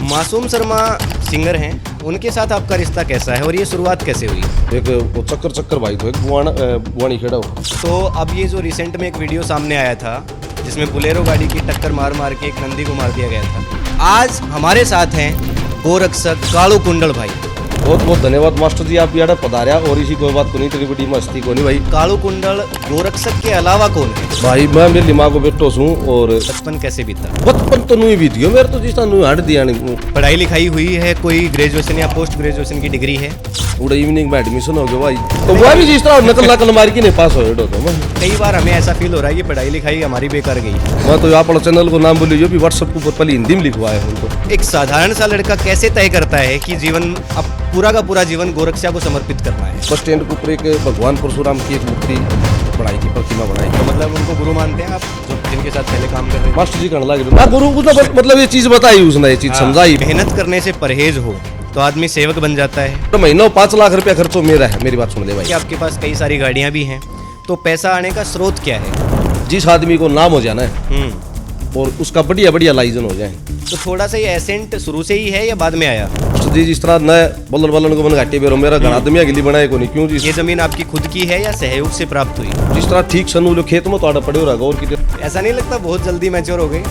Masoom Sharma singer हैं, उनके साथ आपका रिश्ता कैसा है और ये शुरुआत कैसे हुई? एक वो चक्कर भाई तो एक बुआनी खेड़ा हो। तो अब ये जो रिसेंट में एक वीडियो सामने आया था जिसमें बुलेरो गाड़ी की टक्कर मार मार के एक नंदी को मार दिया गया था। आज हमारे साथ हैं गोरक्षक कालू कुंडल भाई। बहुत बहुत धन्यवाद मास्टर जी, आप यहाँ पधारा और इसी कोई बात को नहीं तेरी बड़ी मस्ती को नहीं भाई। कालू कुंडल गोरक्षक के अलावा कौन है? भाई मैं मेरे दिमाग को बैठो हूँ। और बचपन कैसे बीता? बचपन तो नहीं बीती मेरे तो जिस तरह हट दिया नहीं। पढ़ाई लिखाई हुई है, कोई ग्रेजुएशन या पोस्ट ग्रेजुएशन की डिग्री है? पूरा इवनिंग में एडमिशन हो गया भाई, तो वह भी जिस तरह नकल मार के नहीं पास हो तो कई बार हमें ऐसा फील हो रहा है कि पढ़ाई लिखाई हमारी बेकार गई। मैं तो आप चैनल को नाम बोली जो भी व्हाट्सएप के ऊपर पहले हिंदी में लिखवाया है उनको। एक साधारण सा लड़का कैसे तय करता है कि जीवन अब पूरा का पूरा जीवन गोरक्षा को समर्पित करना है? बस स्टैंड के ऊपर एक भगवान परशुराम की एक मूर्ति बनाई की प्रतिमा बनाई। तो मतलब उनको गुरु मानते हैं आप, जो जिनके साथ पहले काम कर रहे हैं? मास्टर जी कहने लगे गुरु मतलब ये चीज बताई उसने, ये चीज समझाई। मेहनत करने से परहेज हो तो आदमी सेवक बन जाता है। तो महीनों 5 लाख रुपया खर्चो मेरा है। मेरी बात सुन ले भाई, आपके पास कई सारी गाड़ियां भी हैं, तो पैसा आने का स्रोत क्या है? जिस आदमी को नाम हो जाना है और उसका बढ़िया बढ़िया लाइजन हो जाए। तो थोड़ा सा ये एसेंट शुरू से ही है या बाद में आया? जी जिस तरह नए बल्लन को मन घाटे बेरो मेरा घना आदमी के लिए बनाए को नहीं क्यों जी। ये जमीन आपकी खुद की है या सहयोग से प्राप्त हुई? जिस तरह ठीक सनु जो खेत में तो पड़े हो रहा और की। ऐसा नहीं लगता बहुत जल्दी मैच्योर हो गई?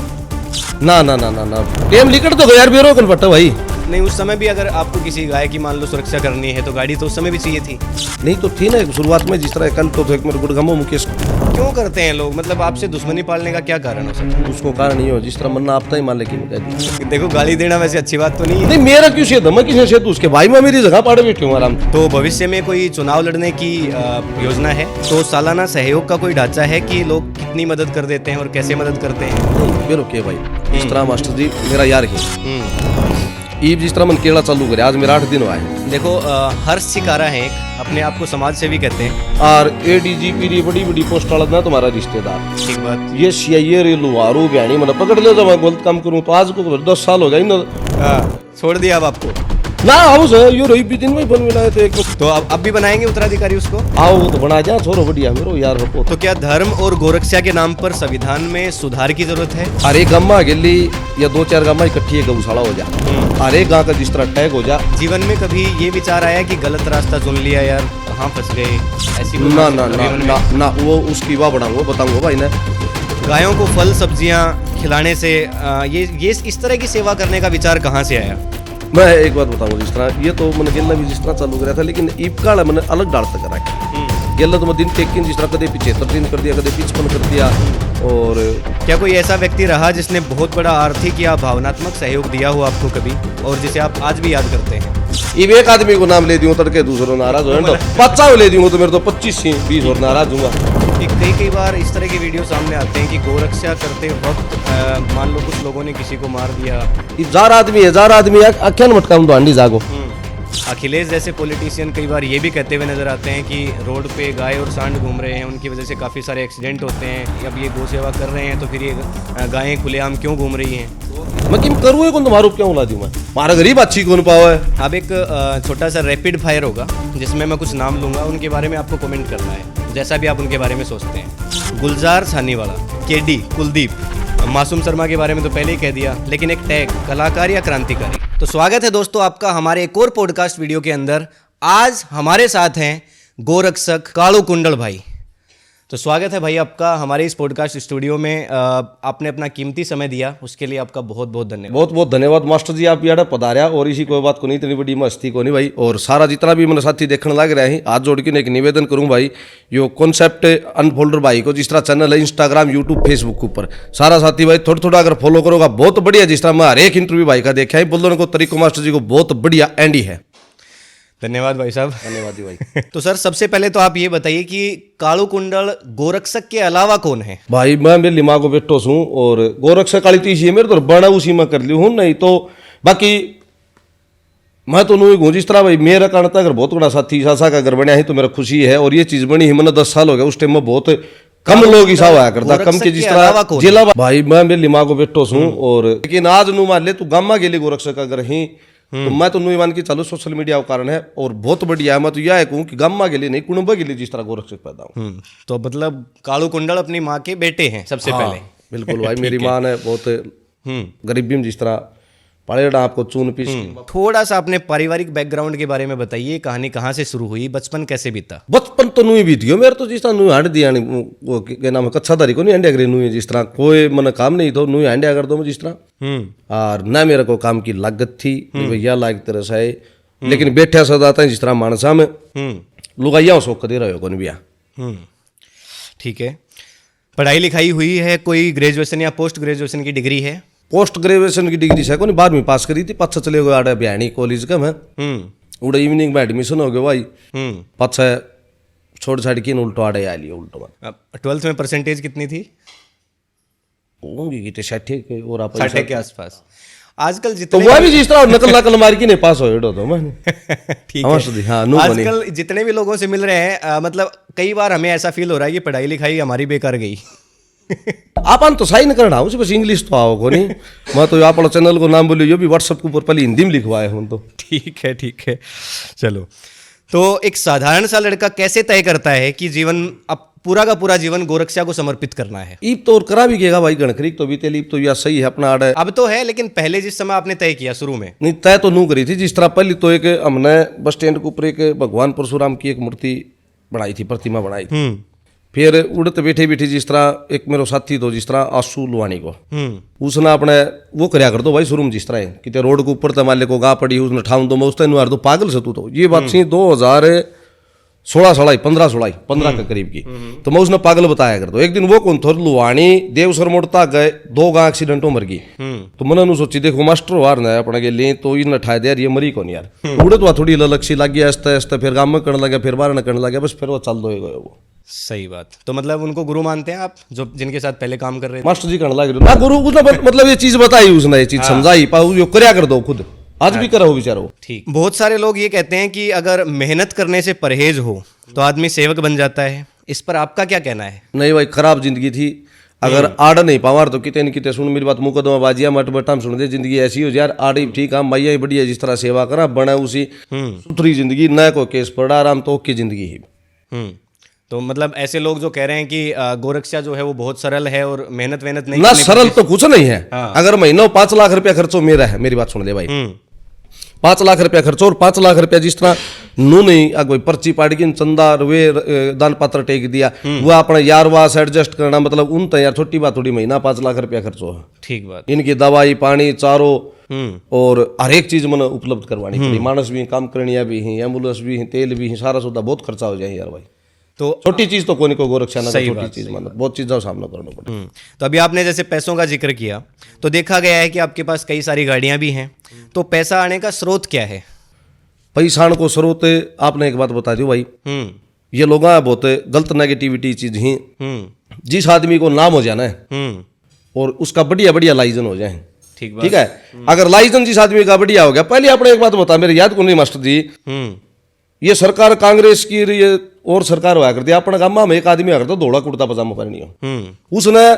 ना ना ना ना ना टेम लिकट तो गया बेरो कल पट्टा भाई। नहीं, उस समय भी अगर आपको किसी गाय की मान लो सुरक्षा करनी है तो गाड़ी तो उस समय भी चाहिए थी। नहीं तो थी ना शुरुआत में जिस तरह कल तो एक मेरे गुड़गामो मुकेश। क्यों करते हैं लोग, मतलब आपसे दुश्मनी पालने का क्या कारण हो सकता है? उसको कारण नहीं हो जिस तरह मन आपता ही मान लेकिन देखो गाली देना वैसे अच्छी बात तो नहीं है। नहीं मेरा क्यों से मैं किसी से उसके भाई मैं मेरी जगह पाड़े बैठे हूँ आराम। तो भविष्य में कोई चुनाव लड़ने की योजना है? तो सालाना सहयोग का कोई ढांचा है कि लोग कितनी मदद कर देते हैं और कैसे मदद करते हैं? फिर ओके भाई इस तरह मास्टर जी मेरा यार ही ईब जिस तरह मन केला चालू करे आज मेरा 8 दिन हुआ है। देखो हर्ष सिकारा है, अपने आप को समाज सेवी कहते हैं और एडीजीपी बड़ी बड़ी पोस्ट वाला ना तुम्हारा रिश्तेदार। ठीक बात। ये सीआईए रे लुहारू बयानी मतलब पकड़ ले जब मैं गलत काम करूं तो आज को 10 साल हो गए ना। छोड़ दिया अब आपको ना हाउस है यो रही भी दिन में बन मिला है तो एक तो अब भी बनाएंगे उत्तराधिकारी उसको? आओ तो बना जा छोरो बढ़िया मेरो यार हो। तो क्या धर्म और गोरक्षा के नाम पर संविधान में सुधार की जरूरत है? अरे गम्मा गेली या 2-4 गम्मा इकट्ठी एक गौशाला हो जा। अरे गांव का जिस तरह टैग हो जा। जीवन में कभी ये विचार आया कि गलत रास्ता चुन लिया यार, कहाँ फंस गए? ऐसी ना ना ना ना ना वो उसकी वाह बढ़ाऊंगा बताऊंगा भाई ने। गायों को फल सब्जियां खिलाने से ये इस तरह की सेवा करने का विचार कहाँ से आया? मैं एक बात बताऊंगा जिस तरह ये तो मैंने गेला भी जिस तरह चालू कराया था लेकिन ईपका मैंने अलग डाल तक करा गेला तो मैं दिन टेक जिस तरह कदे 75 दिन कर दिया कदे 55 कर दिया। और क्या कोई ऐसा व्यक्ति रहा जिसने बहुत बड़ा आर्थिक या भावनात्मक सहयोग दिया हो आपको कभी और जिसे आप आज भी याद करते हैं? ये एक आदमी को नाम ले दूं तड़के दूसरों नाराज हो तो 50 ले दूंगा तो मेरे तो 25 से 20 और नाराज हूँ। कई बार इस तरह के वीडियो सामने आते हैं कि गोरक्षा करते वक्त मान लो कुछ लोगों ने किसी को मार दिया। 1000 आदमी अख्यान मटकाऊं तो अंडी जागो। अखिलेश जैसे पॉलिटिशियन कई बार ये भी कहते हुए नजर आते हैं कि रोड पे गाय और सांड घूम रहे हैं, उनकी वजह से काफ़ी सारे एक्सीडेंट होते हैं। अब ये गौ सेवा कर रहे हैं तो फिर ये गायें खुलेआम क्यों घूम रही हैं? मैं किम करूँ कौन तुम्हारो क्यों ला दूँ मैं मारा गरीब अच्छी कौन पावा है। अब एक छोटा सा रैपिड फायर होगा जिसमें मैं कुछ नाम लूंगा, उनके बारे में आपको कमेंट करना है जैसा भी आप उनके बारे में सोचते हैं। गुलजार सानीवाला, केडी, कुलदीप, मासूम शर्मा के बारे में तो पहले ही कह दिया, लेकिन एक टैग कलाकार या क्रांतिकारी। तो स्वागत है दोस्तों आपका हमारे एक और पॉडकास्ट वीडियो के अंदर। आज हमारे साथ हैं गोरक्षक कालू कुंडल भाई। तो स्वागत है भाई आपका हमारे इस पॉडकास्ट स्टूडियो में। आपने अपना कीमती समय दिया, उसके लिए आपका बहुत बहुत धन्यवाद। बहुत बहुत धन्यवाद मास्टर जी, आप यहाँ पधारा और इसी कोई बात को नहीं इतनी बड़ी मस्ती को नहीं भाई। और सारा जितना भी मेरे साथी देखने लग रहे हैं हाथ जोड़ के एक निवेदन करूँ भाई, यो कॉन्सेप्ट अनफोल्डर भाई को जिस तरह चैनल है इंस्टाग्राम यूट्यूब फेसबुक के ऊपर सारा साथी भाई थोड़ा थोड़ा अगर फॉलो करोगा बहुत बढ़िया। जिस तरह मैं हर एक इंटरव्यू भाई का देखा है बोलने को तरीको मास्टर जी को बहुत बढ़िया एंडी है। धन्यवाद भाई साहब। धन्यवाद जी भाई। तो सर सबसे पहले तो आप ये बताइए कि कालू कुंडल गोरक्षक के अलावा कौन है? भाई मैं मेरे दिमाग को बैठो हूँ और गोरक्षक काली तीसी है मेरे तो बड़ा उसी में कर ली हूँ। नहीं तो बाकी मैं तो नहीं हूँ जिस तरह भाई मेरा कारण था अगर बहुत बड़ा साथी सासा का अगर बनया है तो मेरा खुशी है। और ये चीज़ बनी है मैंने 10 साल हो गया, उस टाइम में बहुत कम लोग ऐसा हुआ करता कम के जिस तरह जिला भाई मैं मेरे दिमाग को बैठो हूँ। और लेकिन आज नु मान ले तू गामा के लिए गोरक्षक अगर ही तो मैं तो नहीं मान के चलो सोशल मीडिया का कारण है और बहुत बढ़िया है। मैं तो यह कहूँ कि गामा के लिए नहीं कुणुंबा के लिए जिस तरह गोरक्षक पैदा हूँ। तो मतलब कालू कुंडल अपनी माँ के बेटे हैं सबसे पहले? बिल्कुल भाई मेरी माँ ने बहुत गरीबी में जिस तरह पड़ेगा आपको चून पीस के। थोड़ा सा अपने पारिवारिक बैकग्राउंड के बारे में बताइए, कहानी कहाँ से शुरू हुई, बचपन कैसे बीता? बचपन तो नुई बीतियो मेरे तो, जिस तरह नुई हांड दिया वो क्या नाम है कच्छाधारी को नहीं हंडिया करे नुई, जिस तरह कोई मन काम नहीं तो नुई हंडिया कर दो मैं जिस तरह। और ना मेरे को काम की लागत थी भैया लायक तरह से, लेकिन बैठा सदा था जिस तरह मानसा में लुगाइया शौक दे रहे हो कौन बिया। ठीक है, पढ़ाई लिखाई हुई है, कोई ग्रेजुएशन या पोस्ट ग्रेजुएशन की डिग्री है? पोस्ट ग्रेजुएशन की डिग्री से कोई 12वीं पास करी थी, पाछा चले गए आड़े बिहानी कॉलेज का मैं, उड़े इवनिंग में एडमिशन हो गया भाई, पाछा छोड़ छाड़ के उल्टो आड़े आ लिया उल्टो में। 12th में परसेंटेज कितनी थी? होंगी कितने 60 के और आप 60 के आसपास। आजकल तो जितने वो भी जिस तरह नकल नकल मार के नहीं पास हो तो मैं ठीक हाँ, हाँ, है, नो बनी। आजकल जितने भी लोगों से मिल रहे हैं मतलब कई बार हमें ऐसा फील हो रहा है कि पढ़ाई लिखाई हमारी बेकार गई। आपन तो साइन करना हो बस इंग्लिश तो आओ को नहीं। मैं तो आप चैनल को नाम बोलियो भी व्हाट्सएप के ऊपर पहले हिंदी में लिखवाए हूं तो ठीक है चलो। तो एक साधारण सा लड़का कैसे तय करता है कि जीवन अब पूरा का पूरा जीवन गोरक्षा को समर्पित करना है? ईब तो और करा भी गएगा भाई गणखरीक तो बीते लीब तो या सही है अपना आड़ अब तो है, लेकिन पहले जिस समय आपने तय किया शुरू में? नहीं तय तो नू करी थी जिस तरह पहले तो एक हमने बस स्टैंड के ऊपर एक भगवान परशुराम की एक मूर्ति बनाई थी, प्रतिमा बनाई थी। फिर उड़ते बैठे बैठे जिस तरह एक मेरा साथी तो जिस तरह आंसू लुवानी को उसने अपने वो करया कर दो भाई शुरू में जिस तरह कि रोड के ऊपर माले को गा पड़ी उसने ठाउन दो मैं उस टाइम तो पागल से तू तो ये बात सी 2016 के करीब की। तो मैं उसने पागल बताया कर दो। एक दिन वो कौन थोड़ी लुवानी देवसर मोड़ता गए 2 गां एक्सीडेंटों मर गई। तो मैंने नु सोची देखो मास्टर वार ना अपने के लिए तो इन ठा दे यार ये मरी कौन यार उड़े तो थोड़ी ललक्षी लग गया आस्ते आस्ते फिर गांव में करने लगा फिर बाहर न करने लगा बस फिर वो चल दो वो। सही बात। तो मतलब उनको गुरु मानते हैं आप जो जिनके साथ पहले काम कर रहे थे? मास्टर जी करने लगे ना गुरु उसने मतलब ये चीज बताई उसने ये चीज समझाई पाऊ करया कर दो खुद आज भी करा हो बेचारो। ठीक। बहुत सारे लोग ये कहते हैं कि अगर मेहनत करने से परहेज हो तो आदमी सेवक बन जाता है, इस पर आपका क्या कहना है? नहीं भाई खराब जिंदगी थी अगर आड़ नहीं पावार तो कितने न कितने सुन मेरी बात मुकदमा बाजिया मट बटाम सुन दे जिंदगी ऐसी हो यार आड़ी ठीक है मैया ही बढ़िया जिस तरह सेवा करा बना उसी सुथरी जिंदगी न कोई केस पड़ा आराम तो ओके जिंदगी ही। तो मतलब ऐसे लोग जो कह रहे हैं कि गोरक्षा जो है वो बहुत सरल है और मेहनत नहीं ना सरल तो कुछ नहीं है। अगर महीनों 5 लाख रुपया खर्चो मेरा है मेरी बात सुन ले भाई 5 लाख रुपया खर्चो और 5 लाख रुपया जिस तरह नू नहीं कोई पर्ची पाड़ की चंदा वे दान पात्र टेक दिया वो अपना यार वास एडजस्ट करना मतलब उन तो यार छोटी बात थोड़ी महीना 5 लाख रुपया खर्चो है। ठीक बात। इनकी दवाई पानी चारो और हर एक चीज मैंने उपलब्ध करवानी पड़ी मानस भी काम करनिया भी है एम्बुलेंस भी है तेल भी है सारा सौदा बहुत खर्चा हो जाए यार भाई। तो छोटी चीज तो कोई को गोरक्षा ना छोटी चीज मतलब बहुत चीजों का सामना करना पड़े। तो अभी आपने जैसे पैसों का जिक्र किया तो देखा गया है कि आपके पास कई सारी गाड़ियां भी हैं, तो पैसा आने का स्रोत क्या है? पैसा को स्रोत आपने एक बात बता दी भाई ये लोग बहुत गलत नेगेटिविटी चीज ही जिस आदमी को नाम हो जाना है और उसका बढ़िया बढ़िया लाइजन हो जाए ठीक है। अगर लाइजन जिस आदमी का बढ़िया हो गया पहले आपने एक बात बता मेरे याद को नहीं मास्टर जी ये सरकार कांग्रेस की ये और सरकार हुआ करती अपने गांव में एक आदमी अगर तो धोड़ा कुर्ता पजामा पहनी हो उसने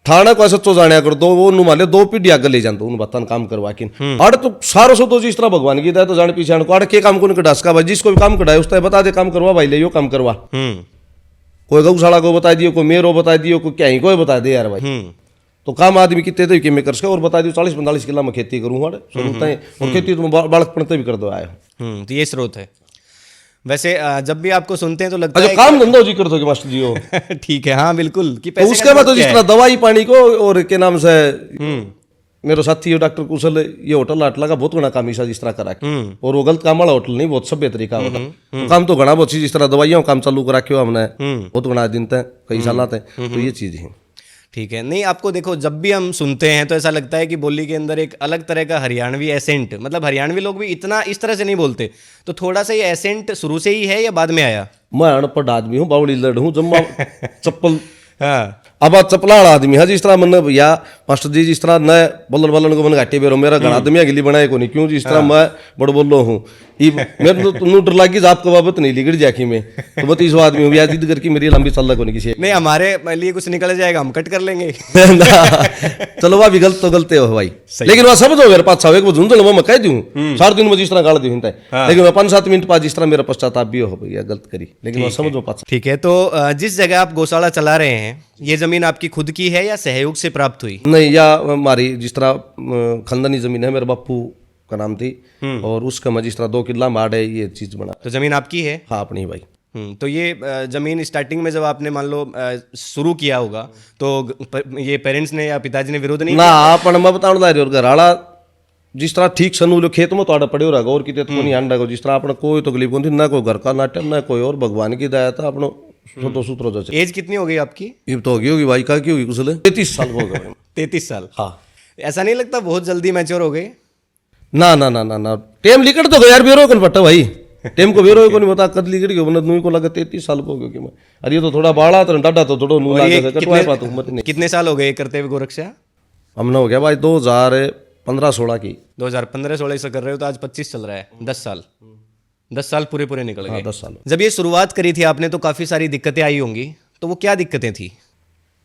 थाना को सच्चो जाने कर दो वो नुमाले 2 पीढ़ी आगे ले जाते उन बतन काम करवा के अड़ तो सारो सो तो जिस तरह भगवान की दया तो जाने पीछे को अड़ के काम को नहीं कटा भाई जिसको भी काम कटाए उस तरह बता दे काम करवा भाई ले यो काम करवा कोई गौशाला को बता दियो कोई मेरो बता दियो कोई क्या ही कोई बता दे यार भाई तो काम आदमी कितने तो मैं कर सके और बता दियो 40-45 किलो में खेती करूँ और खेती तो बालक पढ़ते भी कर दो आए तो ये स्रोत है। वैसे जब भी आपको सुनते हैं तो लगता है काम धंधा जी कर दो मास्टर जी हो ठीक है हाँ बिल्कुल कि तो उसके बाद तो जिस तरह दवाई पानी को और के नाम से मेरे साथी डॉक्टर कुशल ये होटल आटला का बहुत घना काम ईसा जिस तरह करा और वो गलत काम वाला होटल नहीं बहुत सभ्य तरीका होता तो काम तो घना बहुत चीज जिस तरह दवाइयों काम चालू करा के हमने बहुत घना दिन तक कई साल तक तो ये चीज है। ठीक है। नहीं आपको देखो जब भी हम सुनते हैं तो ऐसा लगता है कि बोली के अंदर एक अलग तरह का हरियाणवी एसेंट मतलब हरियाणवी लोग भी इतना इस तरह से नहीं बोलते, तो थोड़ा सा ये एसेंट शुरू से ही है या बाद में आया? मैं अनपढ़ आदमी हूँ बावड़ी लड़ हूँ जम्मा चप्पल हाँ अब चपला आदमी है जिस तरह मन भैया मास्टर जी जिस तरह न बोलन बोलन को मन घाटे बेरो मेरा घना आदमी गिली बनाए को नहीं क्यों जिस तरह मैं बड़ बोल रहा हूँ मेरे तो डर लगी आपको बाबत नहीं लिगड़ जाकी में तो बत इस आदमी हूँ याद करके मेरी लंबी चल रहा को नहीं किसी नहीं हमारे लिए कुछ निकल जाएगा हम कट कर लेंगे चलो वह भी गलत तो गलते हो भाई लेकिन वह समझो मेरे पास एक वो झुंझल मैं कह दूँ 4 दिन में जिस तरह गाड़ दी लेकिन मैं 5-7 मिनट बाद जिस तरह मेरा पश्चाताप भी हो भैया गलत करी लेकिन वह समझो पास। ठीक है। तो जिस जगह आप गौशाला चला रहे हैं ये जमीन आपकी खुद की है या सहयोग से प्राप्त हुई? नहीं, या हमारी जिस तरह खानदानी जमीन है, मेरे बापू का नाम थी, और उसका मैं जिस तरह 2 किला माड़ है, ये चीज बना। तो जमीन आपकी है? हाँ, अपनी भाई। तो ये जमीन स्टार्टिंग में जब आपने मान लो शुरू किया होगा तो ये पेरेंट्स ने या पिताजी ने विरोध नहीं ना अपन मैं बताऊं दा और घराड़ा जिस तरह ठीक सनु लो खेत में तो पड़े हो रहा और किते तो नहीं आंडा को जिस तरह अपन कोई तकलीफ नहीं थी, ना कोई घर का नाट्य, ना कोई और भगवान की दया था अपनो छोटो सूत्रो जैसे। एज कितनी हो गई आपकी? ये तो होगी भाई, का की होगी कुछ 33 साल हो गए। 33 साल? हाँ। ऐसा नहीं लगता बहुत जल्दी मैच्योर हो गए? ना ना ना ना ना, टेम लिकट तो यार बेरो कन पट्टा भाई, टेम को बेरो को नहीं बता कद लिकट गयो, मतलब को लगा 33 साल हो गयो कि मैं। अरे ये तो थोड़ा बाड़ा तो डाडा तो थोड़ा नू लागे कटवाए पातू मत नहीं। कितने साल हो गए करते हुए गोरक्षा? हमने हो गया भाई 2015-16 की। 2015-16 से कर रहे हो तो आज 25 चल रहा है। 10 साल, 10 साल पूरे पूरे निकल गए। 10 साल। जब ये शुरुआत करी थी आपने तो काफी सारी दिक्कतें आई होंगी, तो वो क्या दिक्कतें थी?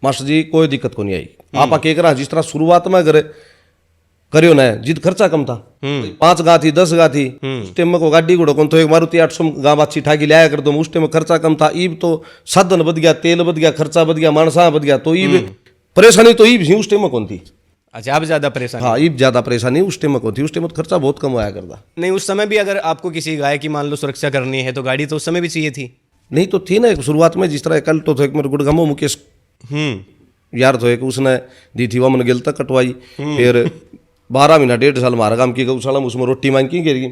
मास्टर जी कोई दिक्कत को नहीं आई। आप कह रहा जिस तरह शुरुआत में अगर करियो ना, जिद खर्चा कम था, 5 गा थी 10 गा थी, उस टाइम में को गाड़ी घोड़ो कौन तो एक मारुति 800 गा बाछी ठाकी लाया कर दो, उस टाइम में खर्चा कम था। ईब तो साधन बद गया, तेल बद गया, खर्चा बद गया, मानसा बद गया, तो ईब परेशानी तो ईब उस टाइम में कौन थी। अच्छा, अब ज्यादा परेशानी? हाँ, ईब ज्यादा परेशानी उस टाइम में कौन थी, उस टाइम में खर्चा बहुत कम आया करता। नहीं, उस समय भी अगर आपको किसी गाय की मान लो सुरक्षा करनी है तो गाड़ी तो उस समय भी चाहिए थी? नहीं तो थी ना शुरुआत में, जिस तरह कल तो एक मेरे गुड़गामो मुकेश यार तो एक उसने दी थी, वो मैंने गिल तक कटवाई, फिर 12 महीना 1.5 साल हमारा काम की गौशाला में, उसमें रोटी मांग की गिरी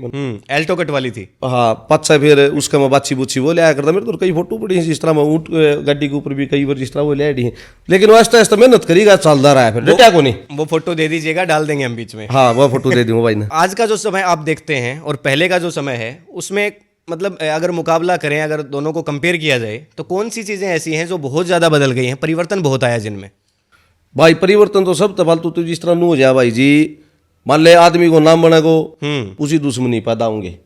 एल्टो कट वाली थी। हाँ, 5 से फिर उसका मैं बाछी बुच्छी वो लिया करता। मेरे तो कई फोटो पड़ी जिस तरह मैं ऊँट गाड़ी के ऊपर भी कई बार जिस तरह वो ले दी, लेकिन वो आस्ते आस्ते मेहनत करेगा चलता रहा है, फिर डटा को नहीं। वो फोटो दे दीजिएगा, डाल देंगे हम बीच में। हाँ, वो फोटो दे दूँ भाई ने। आज का जो समय आप देखते हैं और पहले का जो समय है उसमें मतलब अगर मुकाबला करें, अगर दोनों को कंपेयर किया जाए तो कौन सी चीजें ऐसी हैं जो बहुत ज्यादा बदल गई हैं, परिवर्तन बहुत आया जिनमें? भाई परिवर्तन तो सब फालतू तो जिस तरह नू हो जाए भाई जी, मान ले आदमी को नाम बने को उसी दुश्मनी पैदा होंगे।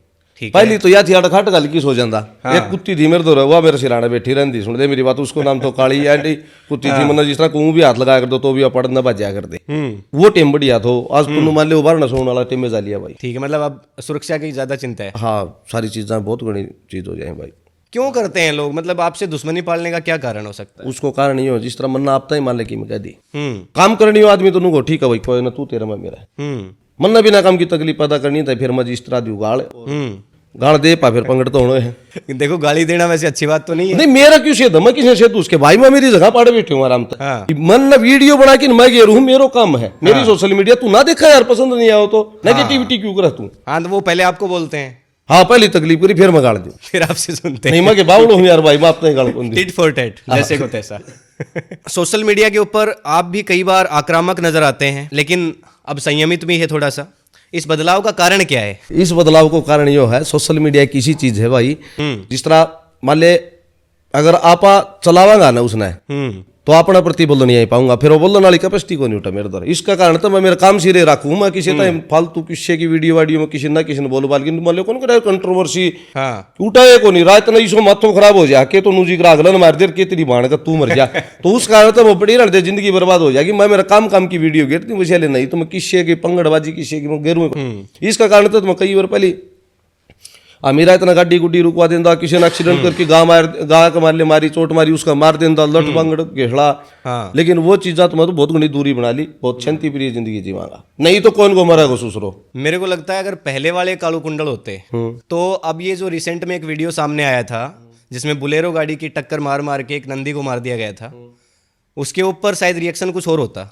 पहली तो या थी अड़खाट गल की सो जाता। एक कुत्ती थी मेरे तो वह मेरे सिराने बैठी रहती, सुन दे मेरी बात, उसको नाम तो काली आंटी कुत्ती थी, मतलब जिस तरह कहूँ भी हाथ लगाया कर दो तो भी पड़ना बचा कर दे। वो टेम बढ़िया थो, आज तुम मान ले उबार न सोने वाला टेम में जा लिया भाई। ठीक है, मतलब अब सुरक्षा की ज्यादा चिंता है। हाँ, सारी चीजें बहुत बड़ी चीज हो जाए भाई। क्यों करते हैं लोग, मतलब आपसे दुश्मनी पालने का क्या कारण हो सकता है? उसको कारण ये हो जिस तरह मन्ना आपता ही मान ले कि मैं कह दी काम करनी हो आदमी तो नुको ठीक है भाई, कोई ना तू तेरा मैं मेरा मन्ना बिना काम की तकलीफ पैदा करनी था, फिर मैं जिस तरह दी गाड़ दे पा फिर पंगड़ तो होने है। देखो, गाली देना वैसे अच्छी बात तो नहीं है। नहीं, मेरा क्यों से मैं किसी से उसके भाई मैं मेरी जगह पाड़े बैठे हूँ आराम तक। हाँ। मन ना वीडियो बना के मैं गे रहूं, मेरा काम है, मेरी सोशल मीडिया तू ना देखा यार, पसंद नहीं आओ तो नेगेटिविटी क्यों कर तू। हाँ, तो वो पहले आपको बोलते हैं। हाँ, पहली तकलीफ करी फिर मैं गाड़ दूं, फिर आपसे सुनते नहीं मैं के बावड़ो हूँ यार भाई, मैं अपने गाड़ कौन दी। टिट फॉर टैट, जैसे को तैसा। सोशल मीडिया के ऊपर आप भी कई बार आक्रामक नजर आते हैं, लेकिन अब संयमित भी है थोड़ा सा। इस बदलाव का कारण क्या है? इस बदलाव को कारण यो है, सोशल मीडिया की ऐसी चीज है भाई, जिस तरह मान ले अगर आप चलावागा ना उसने तो अपना प्रतिबल नहीं आ पाऊंगा, फिर वो बोलने वाली कैपेसिटी को नहीं उठा मेरे द्वारा। इसका कारण तो मैं मेरा काम सिरे रखूँ, मैं किसी टाइम फालतू किसी की वीडियो वाडियो में किसी ना किसी ने बोलो बाल की मान लो कौन करे कंट्रोवर्सी उठाए को नहीं, रात नहीं सो माथों खराब हो जा के तो नूजी करा अगला मार दे के तेरी बाण का तू मर जा, तो उस कारण तो वो बड़ी रहते जिंदगी बर्बाद हो जाएगी। मैं मेरा काम की वीडियो गिरती मुझे नहीं तो मैं किसी की पंगड़बाजी किसी की गेरू, इसका कारण तो मैं कई बार पहले मेरा इतना गाड़ी गुड्डी रुकवा देंदा, किसी ने एक्सीडेंट करके गाय का मारले मारी चोट मारी उसका मार देंदा, लट बंगड़ घेड़ा। लेकिन वो चीज़ा तो मैं तो बहुत घनी दूरी बना ली, बहुत शांति प्रिय जिंदगी जीवांगा, नहीं तो कौन को मरेगा ससुरो। मेरे को लगता है अगर पहले वाले कालू कुंडल होते तो अब ये जो रिसेंट में एक वीडियो सामने आया था जिसमें बुलेरो गाड़ी की टक्कर मार मार के एक नंदी को मार दिया गया था, उसके ऊपर शायद रिएक्शन कुछ और होता।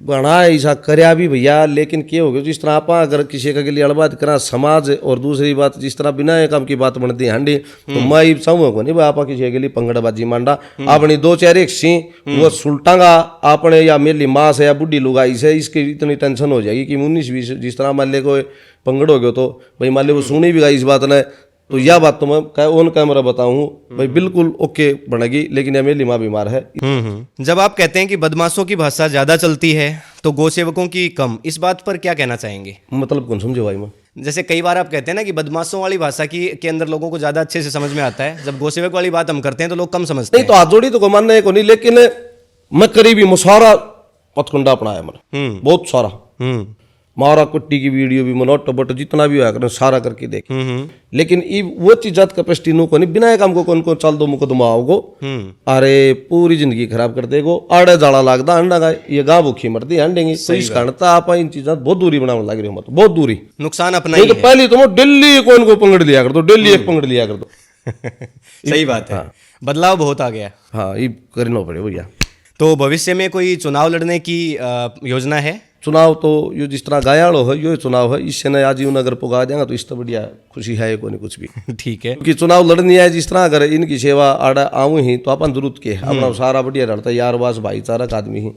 बना ऐसा करया भी भैया, लेकिन क्या हो गया जिस तरह आप अगर किसी का के लिए बात करा समाज, और दूसरी बात जिस तरह बिना एक काम की बात बनती है हांडी, तो मैं चाहूँगा नहीं भाई आप किसी के लिए पंगड़बाजी मांडा अपनी 2-4 एक सी वो सुलटांगा आपने या मेरी माँ से या बुढ़ी लुगाई से, इसकी इतनी टेंशन हो जाएगी कि 19-20 जिस तरह मान ले कोई पंगड़ हो गया तो भाई मान ले वो सुनी भी गई इस बात ने, तो यह बात तो मैं ऑन कैमरा बताऊं भाई बिल्कुल ओके बनेगी, लेकिन मेरी माँ बीमार है। जब आप कहते हैं कि बदमाशों की भाषा ज्यादा चलती है तो गौसेवकों की कम, इस बात पर क्या कहना चाहेंगे? मतलब कौन समझे भाई मैं? जैसे कई बार आप कहते हैं ना कि बदमाशों वाली भाषा की के अंदर लोगों को ज्यादा अच्छे से समझ में आता है, जब गौसेवक वाली बात हम करते हैं तो लोग कम समझते हैं। नहीं तो हाथ जोड़ी तो को मानना है को नहीं, लेकिन मैं करीबी मुसारा पथकुंडा अपनाया मैंने बहुत सारा। मारा कुट्टी की वीडियो भी मनोट बट जितना भी हुआ करें सारा करके देख। लेकिन ये वो चीज जात कैपेसिटी नो को नहीं बिना काम को कौन को चल दो मुकदमा आओगो अरे पूरी जिंदगी खराब कर देगो आड़े जाला लागदा अंडा का ये गाँव भूखी मरती अंडेंगी तो इस कारण आप इन चीजा बहुत दूरी बनाने लग रही हो, बहुत दूरी नुकसान अपना नहीं ही तो पहले तुम दिल्ली कौन को पंगड़ लिया कर दो, दिल्ली एक पंगड़ लिया कर दो। है। सही बात है, बदलाव बहुत आ गया। हाँ ये करना पड़े भैया। तो भविष्य में कोई चुनाव लड़ने की योजना है? चुनाव तो यो जिस तरह गायाड़ो है यो चुनाव है, इससे न आजीवन अगर पुगा देंगे तो इससे बढ़िया खुशी है को नहीं कुछ भी। ठीक है, क्योंकि चुनाव लड़नी है जिस तरह अगर इनकी सेवा आड़ा आऊँ ही तो अपन जरूरत के अपना सारा बढ़िया लड़ता है यार वास भाईचारा का आदमी ही।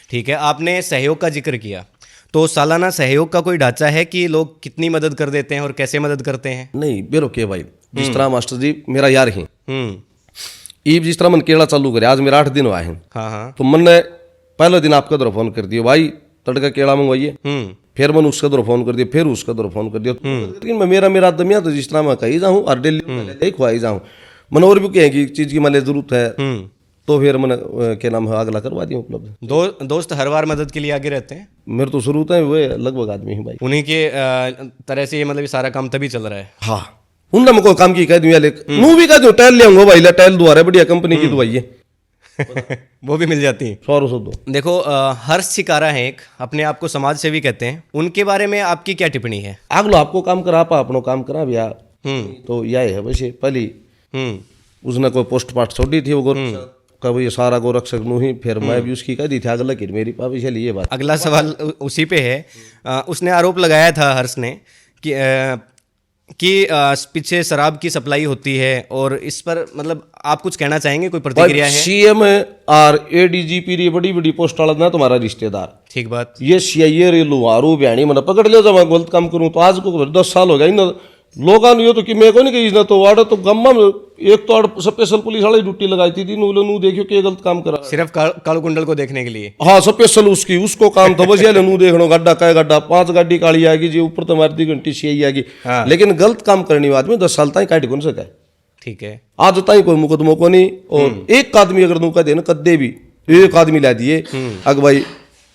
ठीक है। आपने सहयोग का जिक्र किया, तो सालाना सहयोग का कोई ढांचा है कि लोग कितनी मदद कर देते हैं और कैसे मदद करते हैं? नहीं बेरो के भाई जिस तरह मास्टर जी मेरा यार ही हम्म। जिस तरह मन केड़ा चालू करे आज मेरा 8 दिन हुआ है हाँ हाँ। तो मन ने पहले दिन आपका दर फोन कर दिया भाई तड़का केड़ा मंगवाइए, फिर मैंने उसका दर फोन कर दिया, फिर उसका दर फोन कर दिया। लेकिन मैं मेरा दमिया तो जिस तरह मैं कही जाऊँ और दिल्ली खुआई जाऊँ मन और भी कहें कि चीज की मैंने जरूरत है तो फिर मैंने क्या नाम है अगला करवा दिया उपलब्ध। दोस्त हर बार मदद के लिए आगे रहते हैं? मेरे तो शुरू है वो लगभग आदमी है भाई, उन्हीं के तरह से ये मतलब ये सारा काम तभी चल रहा है। हाँ उनने मैं कोई काम की कह दूँ लेकिन नू भी कह दूँ टैल ले भाई टैल दुआ बढ़िया कंपनी की दवाई है वो भी मिल जाती है 100 दो। देखो हर्ष सिकारा है एक, अपने आप को समाज सेवी कहते हैं, उनके बारे में आपकी क्या टिप्पणी है? अगलो आपको काम करा पा अपनो काम करा भैया तो यह है वैसे पहली उसने कोई पोस्ट पास्ट छोड़ी थी वो गोरक्षक का ये सारा गोरक्षक नू ही फिर मैं भी उसकी कह दी थी अगला की मेरी पापी चली ये बात। अगला सवाल उसी पे है। उसने आरोप लगाया था हर्ष ने कि पीछे शराब की सप्लाई होती है और इस पर मतलब आप कुछ कहना चाहेंगे, कोई प्रतिक्रिया है? सीएम और एडीजीपी री बड़ी बड़ी पोस्ट वाला ना तुम्हारा रिश्तेदार, ठीक बात ये सीआईए रे लुहारू बयानी मैंने पकड़ लिया जब मैं गलत काम करूं तो आज को 10 साल हो गया इन लोगों ने यो तो कि मैं को नहीं कही ना तो वाड़ा तो गम्मा में एक तो आड़ स्पेशल पुलिस वाली ड्यूटी लगाई थी नू देखियो कि गलत काम करा सिर्फ कालू कुंडल को देखने के लिए। हाँ स्पेशल उसको काम था बस ये नू देखनो गड्ढा क्या गड्ढा 5 गाड़ी काली आएगी जी ऊपर तो हमारी 2 घंटी सी आएगी। लेकिन गलत काम करने वाले आदमी 10 साल तक काट कौन सका है। ठीक है आज तक कोई मुकदमों को नहीं और एक आदमी अगर नू कह दे ना कदे भी एक आदमी ला दिए अगर भाई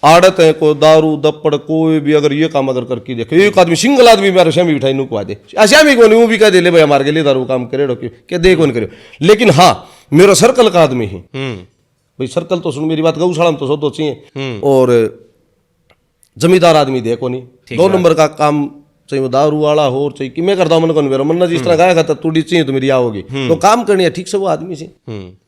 आड़त है को दारू दप्पड़ कोई भी अगर ये काम अगर करके देखे एक आदमी सिंगल आदमी मेरे श्यामी बिठाई नु को दे श्यामी को नहीं वो भी कह दे ले भाई हमारे के लिए दारू काम करे डॉक्यू के दे कौन करे। लेकिन हाँ मेरा सर्कल का आदमी ही भाई सर्कल तो सुन मेरी बात गौशाला में तो सौ दो चाहिए और जमींदार आदमी दे को नहीं 2 नंबर का काम चाहिए दारू वाला हो चाहिए कि मैं करता हूँ मन को मन जिस तरह गाया खाता तूड़ी चाहिए तो मेरी आओगी तो काम करनी है ठीक से वो आदमी से।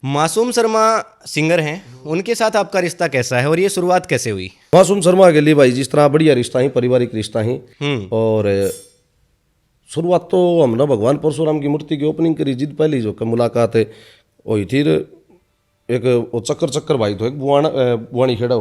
मासूम शर्मा सिंगर हैं, उनके साथ आपका रिश्ता कैसा है और ये शुरुआत कैसे हुई? मासूम शर्मा के लिए भाई जिस तरह बढ़िया रिश्ता ही पारिवारिक रिश्ता ही और शुरुआत तो हमने भगवान परशुराम की मूर्ति की ओपनिंग करी जिद पहली जो मुलाकात है वही थी एक वो चक्कर भाई तो एक बुआनी खेड़ा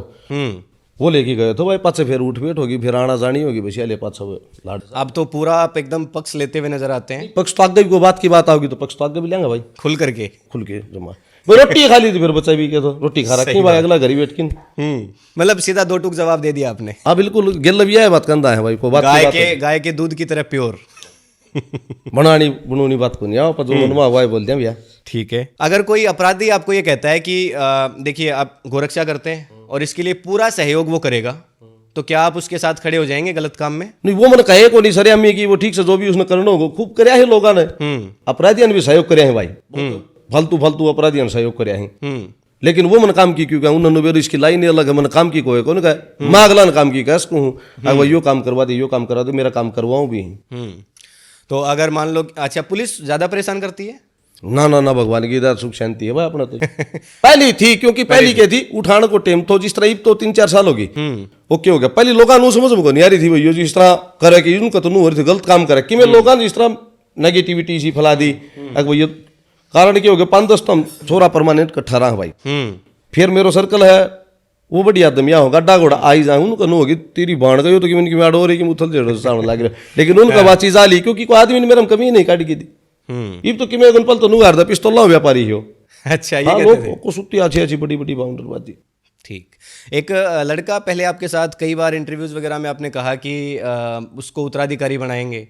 वो लेके गए तो भाई पाछे फिर उठ बैठ होगी फिर आना जानी होगी बस ले पाछा लाड। अब तो पूरा आप एकदम पक्ष लेते हुए नजर आते हैं। पक्ष तो आगे को बात की बात आओगी तो पक्ष तो आगे भी लेंगे भाई खुल के जमा भाई रोटी खा ली थी फिर बच्चा भी के तो रोटी खा रखी भाई अगला घर ही बैठ के मतलब सीधा 2 टूक जवाब दे दिया आपने। हाँ बिल्कुल गिल भी है बात कंधा है भाई को बात गाय के दूध की तरह प्योर बनानी बुनूनी बात को नहीं आओ पर जो मनवा हुआ है बोल दिया भैया। ठीक है, अगर कोई अपराधी आपको ये कहता है कि देखिए आप गोरक्षा करते हैं और इसके लिए पूरा सहयोग वो करेगा तो क्या आप उसके साथ खड़े हो जाएंगे गलत काम में? नहीं वो मैंने कहे को नहीं सर अम्मी की वो ठीक से जो भी उसने करना होगा खूब कराया है लोगों ने अपराधियों ने भी सहयोग कराया है भाई फालतू अपराधियों ने सहयोग कराया है लेकिन वो मैंने काम की क्यों उन्होंने इसकी लाइन अलग है मैंने काम की कोई कौन कहा मैं अगला ने काम की कह सकूँ अगर यो काम करवा दे यो काम करा दो मेरा काम करवाऊँ भी। तो अगर मान लो अच्छा पुलिस ज्यादा परेशान करती है? ना भगवान की इधर सुख शांति है भाई अपना तो पहली थी क्योंकि पहली क्या थी उठाने को टाइम तो जिस तरह इब तो 3-4 साल होगी ओके हो गया पहले लोगों ने समझ में नहीं आ रही थी भाई जिस तरह करे कि उनका तो नहीं हो रही थी गलत काम करे कि मैं लोगों ने जिस तरह नेगेटिविटी सी फैला दी अगर भैया कारण क्या हो गया 5-10 तो छोरा परमानेंट कट्ठा रहा भाई फिर मेरा सर्कल है वो बढ़िया दमिया होगा गड्ढा घोड़ा आई जाए उनका नो होगी तेरी बाण गई तो कि उनकी मैड हो रही कि मुथल जेड़ो सामने लग रहा लेकिन उनका बात चीज आ ली क्योंकि कोई आदमी ने मेरा कमी नहीं काटी की थी इब तो कि मैं गुनपल तो नुगार दा पिस्तौल व्यापारी हो। अच्छा ये कहते थे को सुत्ती अच्छी बड़ी बाउंडर बाजी। ठीक, एक लड़का पहले आपके साथ कई बार इंटरव्यूज वगैरह में आपने कहा कि उसको उत्तराधिकारी बनाएंगे,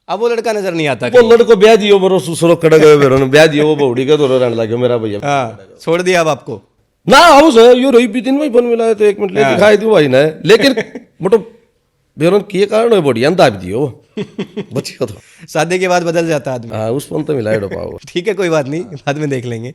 अब वो लड़का नजर नहीं आता। वो लड़को ब्याह दियो बरो सुसरो कड़ गयो बेरो ब्याह दियो वो बौड़ी का तो रहने लगे मेरा भैया। हां छोड़ दिया अब आपको ना हाउस है यो रही भी दिन में बन मिला तो 1 मिनट ले दिखाई दूं भाई ना लेकिन मोटो बेरोन किए कारण बढ़िया दाब दियो बचियो तो शादी के बाद बदल जाता आदमी। हाँ उस पन तो मिलाए पाओ। ठीक है, कोई बात नहीं, बाद में देख लेंगे।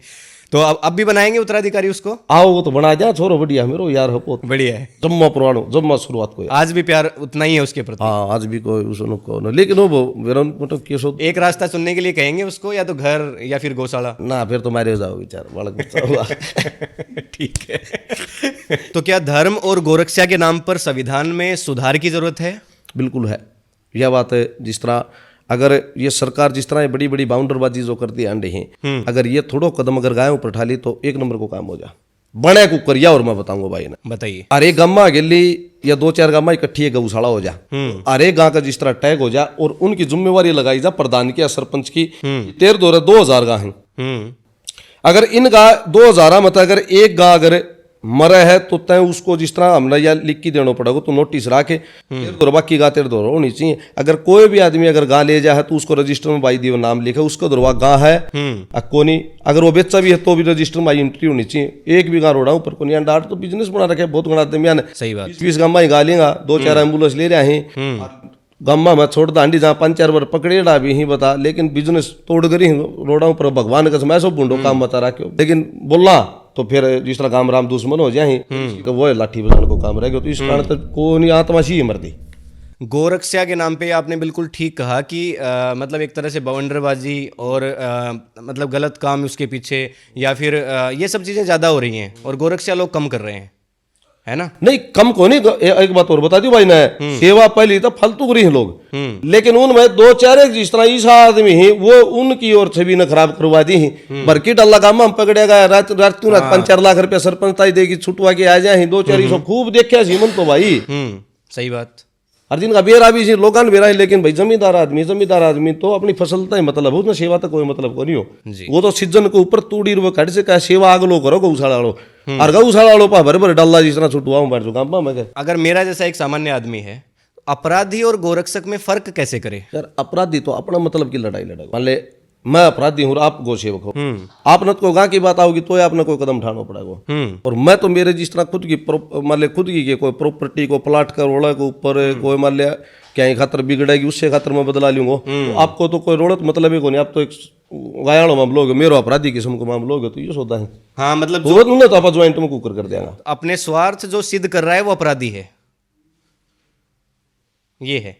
तो अब भी बनाएंगे उत्तराधिकारी उसको? आओ वो तो बना जा छोरो बढ़िया मेरो यार हो बढ़िया है। जम्मा पुरानो जम्मा शुरुआत को आज भी प्यार उतना ही है उसके प्रति? हाँ आज भी कोई उसनो को न, लेकिन वो बेरोन मतलब केसो एक रास्ता चुनने के लिए कहेंगे उसको, या तो घर या फिर गौशाला? ना फिर तो मारे जाओ विचार बालक ठीक है। तो क्या धर्म और गोरक्षा के नाम पर संविधान में सुधार की जरूरत है? बिल्कुल है, यह बात है। जिस तरह अगर ये सरकार जिस तरह ये बड़ी बड़ी बाउंडरबाजी जो करती है अंडे हैं, अगर ये थोड़ो कदम अगर गायों पर उठा ली तो एक नंबर को काम हो जा बने को करिया। और मैं बताऊंगा भाई ना, बताइए। अरे गम्मा गेली या 2-4 गम्मा इकट्ठी है गौशाला हो जा, अरे गांव का जिस तरह टैग हो जा और उनकी जिम्मेवारी लगाई जा प्रधान की या सरपंच की। 13-2000 गाय हैं, अगर इन गाय 2000 मत अगर एक गाय अगर मरे है तो तय उसको जिस तरह हमने या लिख के देना पड़ेगा, तो नोटिस रखे बाकी गा तेरे दौरा होनी चाहिए। अगर कोई भी आदमी अगर गा ले जाए तो उसको रजिस्टर में भाई दियो नाम लिखे, उसका दुर्वा गा है कोनी, अगर वो बेचा भी है तो भी रजिस्टर में एंट्री होनी चाहिए। एक भी गा रोड़ा ऊपर को नहीं डाट तो बिजनेस बना रखे बहुत गणा आदमी ने। सही बात। 20 गामा ही गा लेगा, 2-4 एम्बुलेंस ले रहे हैं गम्मा में छोड़ दांडी जहाँ 5-4 बार पकड़ेड़ा भी ही बता, लेकिन बिजनेस तोड़ करी रोड़ा पर भगवान का समय सब बूढ़ो काम बता रखे। लेकिन बोलना तो फिर जिस तरह काम राम दुश्मन हो जाए तो वो लाठी बजाने को काम रहेगा, तो इस कारण तो कोई आत्मा सी मरती। गोरक्षा के नाम पे आपने बिल्कुल ठीक कहा कि मतलब एक तरह से बवंडरबाजी और मतलब गलत काम उसके पीछे या फिर ये सब चीज़ें ज़्यादा हो रही हैं और गोरक्षा लोग कम कर रहे हैं, है ना? नहीं कम को नहीं, एक बात और बता दी भाई ने, सेवा पहली तो फालतू करी है लोग, लेकिन उनमें 2-4 एक जिस तरह इस आदमी है वो उनकी और छवि ने खराब करवा दी है। बरकी डल्ला गामा हम पकड़ेगा रात 5-4 लाख रुपया सरपंच ताई देगी छुटवा के आ जाए 2-4 सौ खूब देखा सीमन तो भाई। सही बात। हर दिन का बेरा भी लोगन बेरा है, लेकिन भाई जमींदार आदमी तो अपनी फसल का ही मतलब हो, उसमें सेवा तो कोई मतलब को नहीं हो। वो तो सीजन के ऊपर तूड़ी रुपये कट से क्या सेवा आग लो करो गौशाला वालों, और गौशाला वालों पा भर भर डाला जिस तरह छुटवा हूँ जो काम मैं। अगर मेरा जैसा एक सामान्य आदमी है, अपराधी और गोरक्षक में फर्क कैसे करे? यार अपराधी तो अपना मतलब की लड़ाई लड़ेगा। मान ले मैं अपराधी हूँ, आप गोसेवक हो, आप न तो गाँव की बात आओगी तो आपने कोई कदम उठाना पड़ेगा। और मैं तो मेरे जिस तरह खुद की मान लिया खुद की कोई प्रॉपर्टी को प्लाट का रोड़ा के ऊपर कोई मान लिया क्या खातर बिगड़ेगी उससे खातर मैं बदला लूंगा, तो आपको तो कोई रोड़त मतलब ही को नहीं, आप तो एक गायाड़ो मामलो हो मेरो अपराधी किस्म को मामलो हो, तो ये सोता है। हाँ मतलब तो आप ज्वाइंट में कुकर कर देगा। अपने स्वार्थ जो सिद्ध कर रहा है वो अपराधी है, ये है।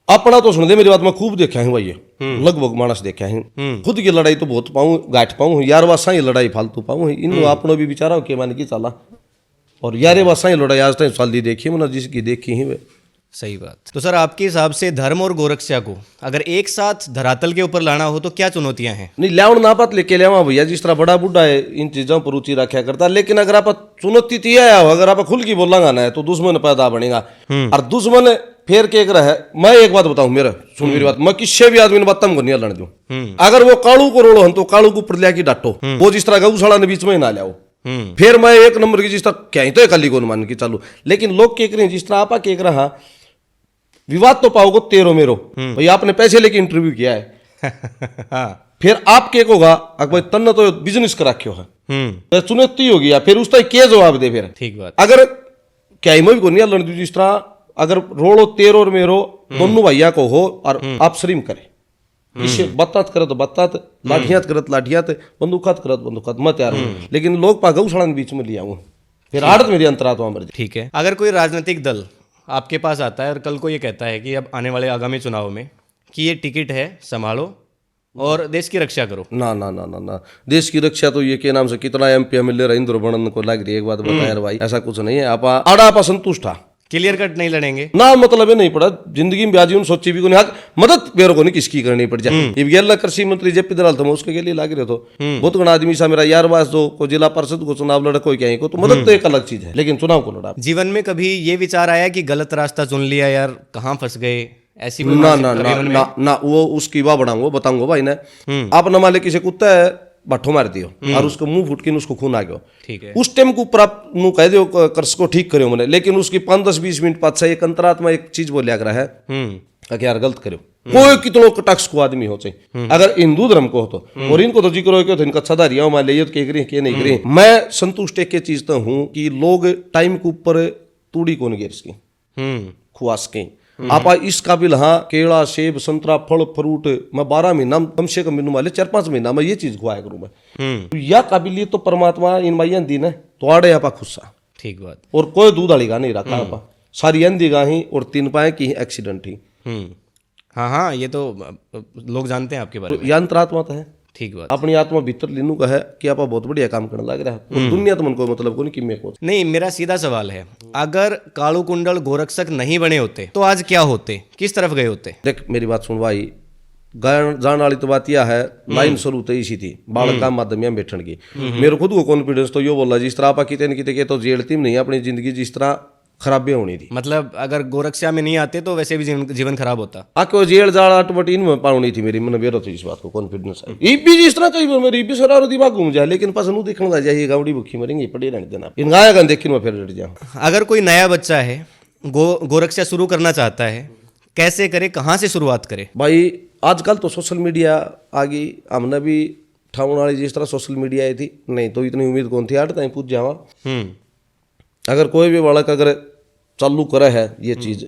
अपना तो सुन दे मेरी बात, मैं खूब देखा है भाई, लगभग मानस देखा है। खुद की लड़ाई तो बहुत पाऊं गाठ पाऊं, यार वासा ही लड़ाई फालतू पाऊं, इन अपनों भी विचारा के मान की चला और यारे वासा ही लड़ाई आज तक साल दी देखी है, जिसकी देखी ही वे। सही बात। तो सर आपके हिसाब से धर्म और गोरक्षा को अगर एक साथ धरातल के ऊपर लाना हो तो क्या चुनौतियां हैं? नहीं लाउन ना बात लेके लिया भैया, जिस तरह बड़ा बुढ़ा है इन चीजों पर रुचि रखा करता, लेकिन अगर आप चुनौती तो यह है अगर आप खुल की बोलांगा ना तो दुश्मन पैदा बनेगा, और दुश्मन फिर के रहा। मैं एक बात बताऊं, मेरा सुन मेरी बात, मैं किसी भी आदमी ने बात को नहीं लड़ने दूं। अगर वो कालू को रोड़ो हम तो कालू को ऊपर लिया की डांटो, वो जिस तरह गौशाला ने बीच में ना लियाओ, फिर मैं एक नंबर की जिस तरह क्या ही तो कली को मान के चालू। लेकिन लोग कह रहे हैं जिस तरह आप कह रहा विवाद तो पाओगे तेरो मेरो भाई, आपने पैसे लेके इंटरव्यू किया है फिर आप के होगा भाई तन्ने तो बिजनेस करा क्यों है, चुनौती होगी फिर उसका क्या जवाब दे फिर। ठीक बात। अगर क्या ही मैं भी को नहीं लड़ दूं, जिस तरह अगर रोड़ो तेरो और मेरो दोनों भैया को हो और आप शरीम करे, इससे बत्तात करे तो बत्तात, लाठियात करे तो लाठियात, बंदूकात करे तो बंदूकात, मैं तैयार हूँ। लेकिन लोग पा गौशाला के बीच में लिया हूँ फिर आड़त मेरी अंतरा तो मर। ठीक है। अगर कोई राजनीतिक दल आपके पास आता है और कल को ये कहता है कि अब आने वाले आगामी चुनाव में कि ये टिकट है संभालो और देश की रक्षा करो, ना ना ना ना ना, देश की रक्षा तो ये के नाम से कितना MP MLA इंद्र बनन को लग रही है। एक बात बता यार भाई, ऐसा कुछ नहीं है, आप आड़ा आप संतुष्ट था, क्लियर कट नहीं लड़ेंगे ना, मतलब है नहीं पड़ा जिंदगी में ब्याजी सोची भी को नहीं, मदद बेरो को नहीं किसकी करनी पड़ जाए। ये गेल कृषि मंत्री JP दलाल था, मैं उसके लिए लाग रहे तो बहुत गणा आदमी सा मेरा यार वास जो को जिला परिषद को चुनाव लड़ा कोई क्या को, तो मदद तो एक अलग चीज है, लेकिन चुनाव को लड़ा। जीवन में कभी ये विचार आया कि गलत रास्ता चुन लिया यार, कहाँ फंस गए, ऐसी ना ना ना ना ना, वो उसकी वाह बढ़ाऊंगा बताऊंगा भाई ने, आप न मान ले किसी कुत्ता है भट्ठो मार दियो और उसको मुंह फुट के उसको खून आ गया, ठीक है, उस टाइम को ऊपर आप नु कह दो कर्ज को ठीक करो मैंने, लेकिन उसकी 5-10-20 मिनट पास एक अंतरात्मा एक चीज बोलिया कर है कि यार गलत करो, कोई कितनो कटाक्ष को आदमी हो चाहिए अगर हिंदू धर्म को हो तो, और इनको तो जिक्र हो तो इनका सदारिया मान ले तो कह के नहीं करी। मैं संतुष्ट एक चीज तो हूँ कि लोग टाइम के ऊपर तूड़ी को नहीं गिर सकी, खुआस के आप इस काबिल हाँ केला सेब संतरा फल फ्रूट मैं 12 महीना कम से कम मिनू वाले 4-5 महीना मैं ये चीज खुआया करूँ मैं तो यह काबिलियत तो परमात्मा इन माइया दी न तो आड़े आप खुस्सा ठीक बात। और कोई दूध वाली गा नहीं रखा आप सारी अंधी गाही और 3 पाए की एक्सीडेंट ही हाँ हाँ, ये तो लोग जानते हैं आपके बारे में। यंत्रात्मा तो है ठीक बात। अपनी आत्मा भीतर लीनू का है कि आप बहुत बढ़िया काम करने लग रहा है और दुनिया तो मन को मतलब को नहीं कि मैं को नहीं, मेरा सीधा सवाल है, अगर कालू कुंडल गोरक्षक नहीं बने होते तो आज क्या होते, किस तरफ गए होते? देख मेरी बात सुन भाई, गायन जान वाली तो बात यह है लाइन शुरू तो इसी थी बालक का माध्यम में बैठने की। मेरे खुद को कॉन्फिडेंस तो यो बोला जिस तरह आप कितने कितने के तो जेलती नहीं अपनी जिंदगी जिस तरह खराबी होनी थी, मतलब अगर गोरक्षा में नहीं आते तो वैसे भी जीवन खराब होता। आके जेल जाड़ा अटवट इन पाउनी थी मेरी मन बेरो थी इस बात को कॉन्फिडेंस है ये भी जिस तरह चाहिए मेरी भी सरारो दिमाग घूम जाए लेकिन पसंद देखने लग जाए गावड़ी भूखी मरेंगे पड़े रहने देना इन गाया गन देखी मैं फिर डट जाऊं। अगर कोई नया बच्चा है गोरक्षा शुरू करना चाहता है, कैसे करे, कहाँ से शुरुआत करे? भाई आजकल तो सोशल मीडिया आ गई, हमने भी ठाउन वाली जिस तरह सोशल मीडिया आई थी नहीं तो इतनी उम्मीद कौन थी आठ तक पूछ जावा। अगर कोई भी बालक अगर चालू करे है ये चीज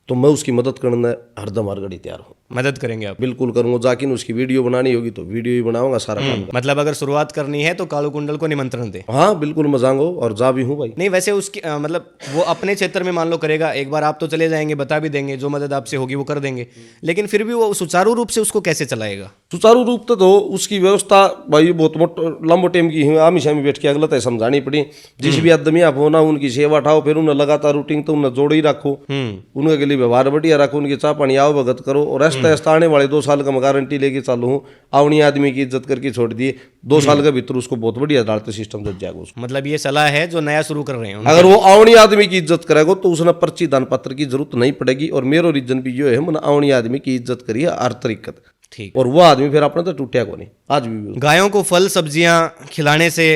तो मैं उसकी मदद करने हरदम हर घड़ी तैयार हूँ। मदद करेंगे आप? बिल्कुल करूँगा, जाकि उसकी वीडियो बनानी होगी तो वीडियो ही बनाऊंगा सारा काम। मतलब अगर शुरुआत करनी है तो कालू कुंडल को निमंत्रण दे? हाँ बिल्कुल मैं जाऊंगा और जा भी हूँ भाई। नहीं वैसे उसकी मतलब वो अपने क्षेत्र में मान लो करेगा, एक बार आप तो चले जाएंगे, बता भी देंगे, जो मदद आपसे होगी वो कर देंगे, लेकिन फिर भी वो सुचारू रूप से उसको कैसे चलाएगा? सुचारू रूप तो उसकी व्यवस्था भाई बहुत लंबे टाइम की हमेशा में बैठ के अगला तय समझानी पड़ी। जिस भी आदमी आप होना उनकी सेवा उठाओ, फिर उन्हें लगातार रूटीन तो उन्हें जोड़ ही रखो, उनके लिए व्यवहार बढ़िया रखो, उनकी चाह पानी आओ भगत करो और ऐसा ऐसा आने वाले 2 साल का मैं गारंटी लेके चालू हूँ। आवनी आदमी की इज्जत करके छोड़ दिए 2 साल के भीतर उसको बहुत बढ़िया डालते सिस्टम जग जाएगा उसको। मतलब ये सलाह है जो नया शुरू कर रहे हैं, अगर वो आवनी आदमी की इज्जत करेगा तो उसने पर्ची दान पत्र की जरूरत नहीं पड़ेगी। और मेरो रीजन भी जो है मैंने आवनी आदमी की इज्जत करी है हर तरीके। ठीक। और वो आदमी फिर अपने तो टूटिया को नहीं आज भी। गायों को फल सब्जियां खिलाने से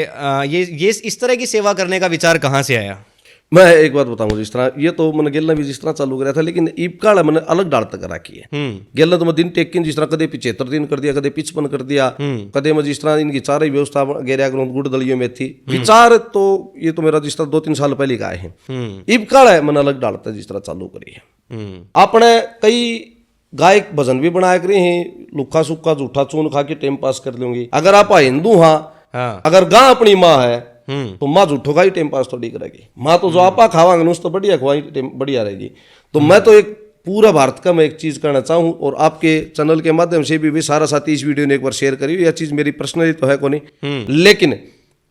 ये इस तरह की सेवा करने का विचार कहाँ से आया? मैं एक बात बताऊं, जिस तरह ये तो मैंने गेलना भी जिस तरह चालू कराया था, लेकिन ईपकाल मैंने अलग डाल तक रखी है। गेलना तो मैं दिन टेक जिस तरह कदे 75 दिन कर दिया, कदे 55 कर दिया, कदे मैं जिस तरह इनकी चार व्यवस्था गेरिया गुड़ दलियों में थी विचार तो ये तो मेरा जिस तरह 2-3 साल पहले का है। ईपकाल है मैंने अलग डालता जिस तरह चालू करी है। आपने कई गायक भजन भी बनाया करे हैं, लुक्खा सुक्खा झूठा चून खा के टाइम पास कर लूंगी। अगर आप हिंदू हाँ अगर गां अपनी माँ है तो माँ झूठो का ही टाइम पास थोड़ी करेगी। माँ तो जो आपा खावांगे उसको बढ़िया खुआई बढ़िया रहेगी। तो मैं तो एक पूरा भारत का मैं एक चीज करना चाहूँ और आपके चैनल के माध्यम से भी सारा साथी इस वीडियो ने एक बार शेयर करी। यह चीज मेरी पर्सनली तो है को नहीं, लेकिन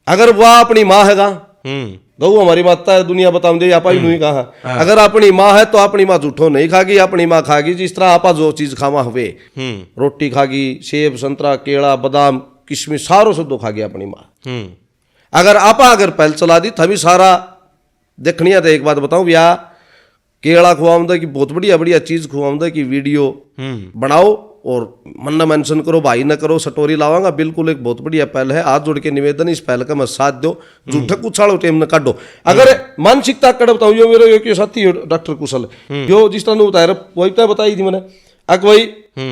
अगर वह अपनी माँ है गऊ हमारी माता है, दुनिया बताऊं दे आपा ही नहीं कहा। अगर अपनी माँ है तो अपनी माँ झूठो नहीं खागी, अपनी माँ खागी जिस तरह आपा जो चीज खावा हुए रोटी खागी, सेब संतरा केला बादाम किशमिश सारो सब खागी अपनी माँ। अगर आपा अगर पहल चला दी तभी सारा देखनी है। एक बात बताऊं भैया, केला खुआमदा की बहुत बढ़िया बढ़िया चीज खुआमदा की वीडियो बनाओ और मन न मेंशन करो, भाई न करो, स्टोरी लावांगा बिल्कुल एक बहुत बढ़िया पहल है। हाथ जोड़ के निवेदन इस पहल का मैं साथ दो, झूठा कुछाड़ो टाइम न काटो। अगर मानसिकता कड़ बताऊं यो मेरे एक साथी डॉक्टर कुशल जो जिस तरह बताया वही बताई थी मैंने अक भाई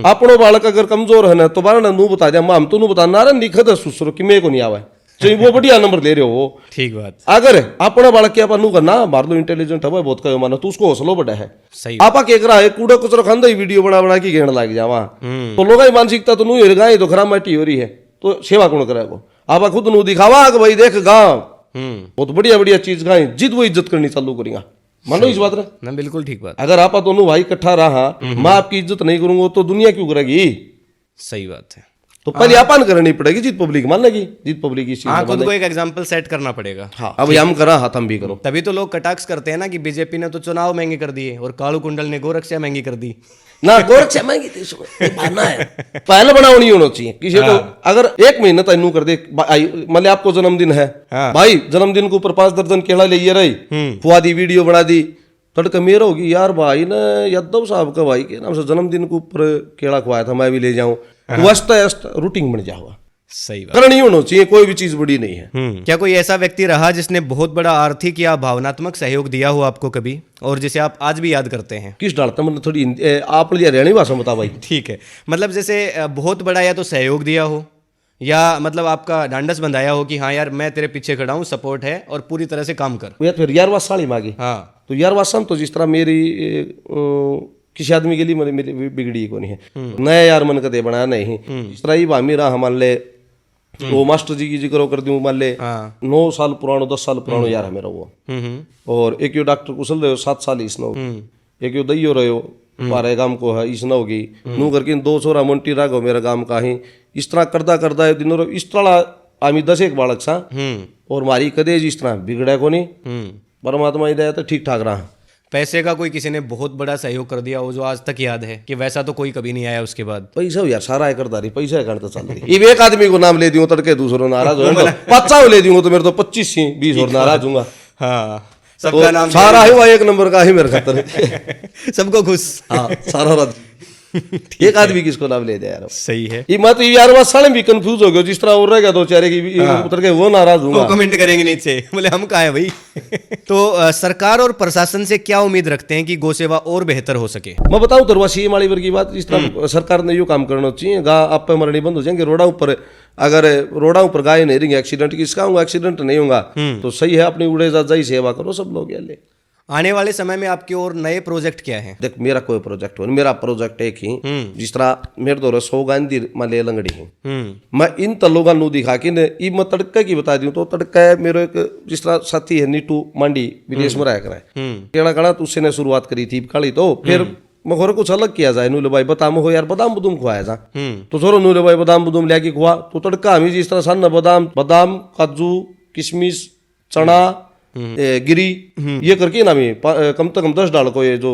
अपनो बालक अगर कमजोर है ना तो बार नू बता दिया हम तो नू बता नारा लिखत है सुसरो कि मेरे को नहीं आवा चाहिए वो बढ़िया नंबर ले रहे हो वो ठीक बात। अगर अपना बालक के अपन करना मार लो इंटेलिजेंट है बहुत कहो मानो तो उसको हौसलो बड़ा है सही। आपा के करा है कूड़ा कुचरा खांदा ही वीडियो बना बना के घेण लाग जावा तो लोग की मानसिकता तो नू गाय तो खराब माटी हो रही है तो सेवा कौन करे वो। आपा खुद नू दिखावा कि भाई देख गाँव बहुत बढ़िया बढ़िया चीज गाय जिद वो इज्जत करनी चालू करेगा। मानो इस बात ना बिल्कुल ठीक बात। अगर आपा दोनों भाई इकट्ठा रहा मैं आपकी इज्जत नहीं करूंगा तो दुनिया क्यों करेगी? सही बात है। तो पहले अपन करनी पड़ेगी जीत पब्लिक मान लेगी, जीत पब्लिक इस चीज खुद को एक एग्जांपल सेट करना पड़ेगा। हाँ अब हम करा हाथ हम भी करो तभी तो लोग कटाक्ष करते हैं ना कि बीजेपी ने तो चुनाव महंगे कर दिए और कालू कुंडल ने गोरक्षा महंगी कर दी ना। गोरक्षा महंगी थी इसमें है पहले बनाओ नहीं होना चाहिए किसी को। अगर 1 महीना तैनू कर दे मतलब आपको जन्मदिन है भाई जन्मदिन के ऊपर 5 दर्जन केला ले रही खुआ दी वीडियो बना दी तड़का मेरा होगी यार भाई ने यादव साहब का भाई के नाम से जन्मदिन के ऊपर केला खुआया था मैं भी ले जाऊं रूटीन बन जाओगा। सही बात करनी होना चाहिए, कोई भी चीज बड़ी नहीं है। क्या कोई ऐसा व्यक्ति रहा जिसने बहुत बड़ा आर्थिक या भावनात्मक सहयोग दिया हो आपको कभी और जिसे आप आज भी याद करते हैं? किस डालता मतलब थोड़ी आप हरियाणी भाषा बता भाई। ठीक है मतलब जैसे बहुत बड़ा या तो सहयोग दिया हो या मतलब आपका डांडस बंधाया हो कि हाँ यार मैं तेरे पीछे खड़ा हूँ, सपोर्ट है और पूरी तरह से काम कर? या फिर 11वां साल ही मांगी। हाँ तो 11वां साल तो जिस तरह मेरी किसी आदमी के लिए मेरी बिगड़ी को नहीं है, नया यार मन कदे बनाया नहीं। इस तरह ही भामी रहा मान ले, वो मास्टर जी की जिक्र कर दूं मान ले, 9 साल पुरानो 10 साल पुरानो यार है मेरा वो। और एक यो डॉक्टर कुशल रहे 7 साल इसने, एक यो दइयो रहे हमारे गांव को है इसने होगी नू करके 2 छोरा मोन्टी रागो मेरा गांव का ही। इस तरह करता करता है दिनों इस तरह आमी 10 एक बालक सा और मारी कदे जिस तरह बिगड़ा को नहीं, परमात्मा ही दया तो ठीक ठाक रहा। पैसे का कोई किसी ने बहुत बड़ा सहयोग कर दिया हो जो आज तक याद है कि वैसा तो कोई कभी नहीं आया उसके बाद? पैसा यार सारा है करता रही, पैसा है करता चल रही। अब एक आदमी को नाम ले दूं तड़के दूसरों नाराज हो, 50 ले दूंगा तो मेरे तो 25 ही 20 और नाराज हूँ। हाँ सबका नाम सारा है वो एक नंबर का ही मेरे खातर सबको खुश। हाँ सारा रात एक आदमी किसको नाम ले दे यार, सही है। ये मत यार वो साले भी कंफ्यूज हो गया जिस तरह और रह गया दो चारे की उतर के वो नाराज हूँ। कमेंट करेंगे नीचे बोले हम कहाँ है भाई। तो सरकार और प्रशासन से क्या उम्मीद रखते हैं कि गौ सेवा और बेहतर हो सके? मैं बताऊं तरवा सीएम वाली वर्ग की बात, जिस तरह सरकार ने यो काम करना चाहिए, गा आप पे मरनी बंद हो जाएंगे रोडा ऊपर, अगर रोडा ऊपर गाय नहीं रहेंगे एक्सीडेंट किसका होगा, एक्सीडेंट नहीं होगा तो सही है, अपनी उड़े जाई सेवा करो सब लोग। यार आने वाले समय में आपके और नए प्रोजेक्ट क्या हैं? देख मेरा कोई प्रोजेक्ट हो, मेरा प्रोजेक्ट एक ही, जिस तरह मेरे दो 100 गांधी मले लंगड़ी है, मैं इन तलोगा नू दिखा के न ई मैं तड़का की बता दूं तो तड़का है मेरे एक जिस तरह साथी है नीटू मांडी विदेश में रह कर है केड़ा कड़ा तो उसने शुरुआत करी थी काली, तो फिर मखोर कुछ अलग किया जाए। नूले भाई बता हो यार बादाम बुदूम खुआया जा, तो छोरो नूले भाई बादाम बुदूम लेके खुआ तो तड़का हमें जिस तरह सन बादाम काजू किशमिश चना गिरी ये करके ना मैं कम से कम 10 डाल को ये जो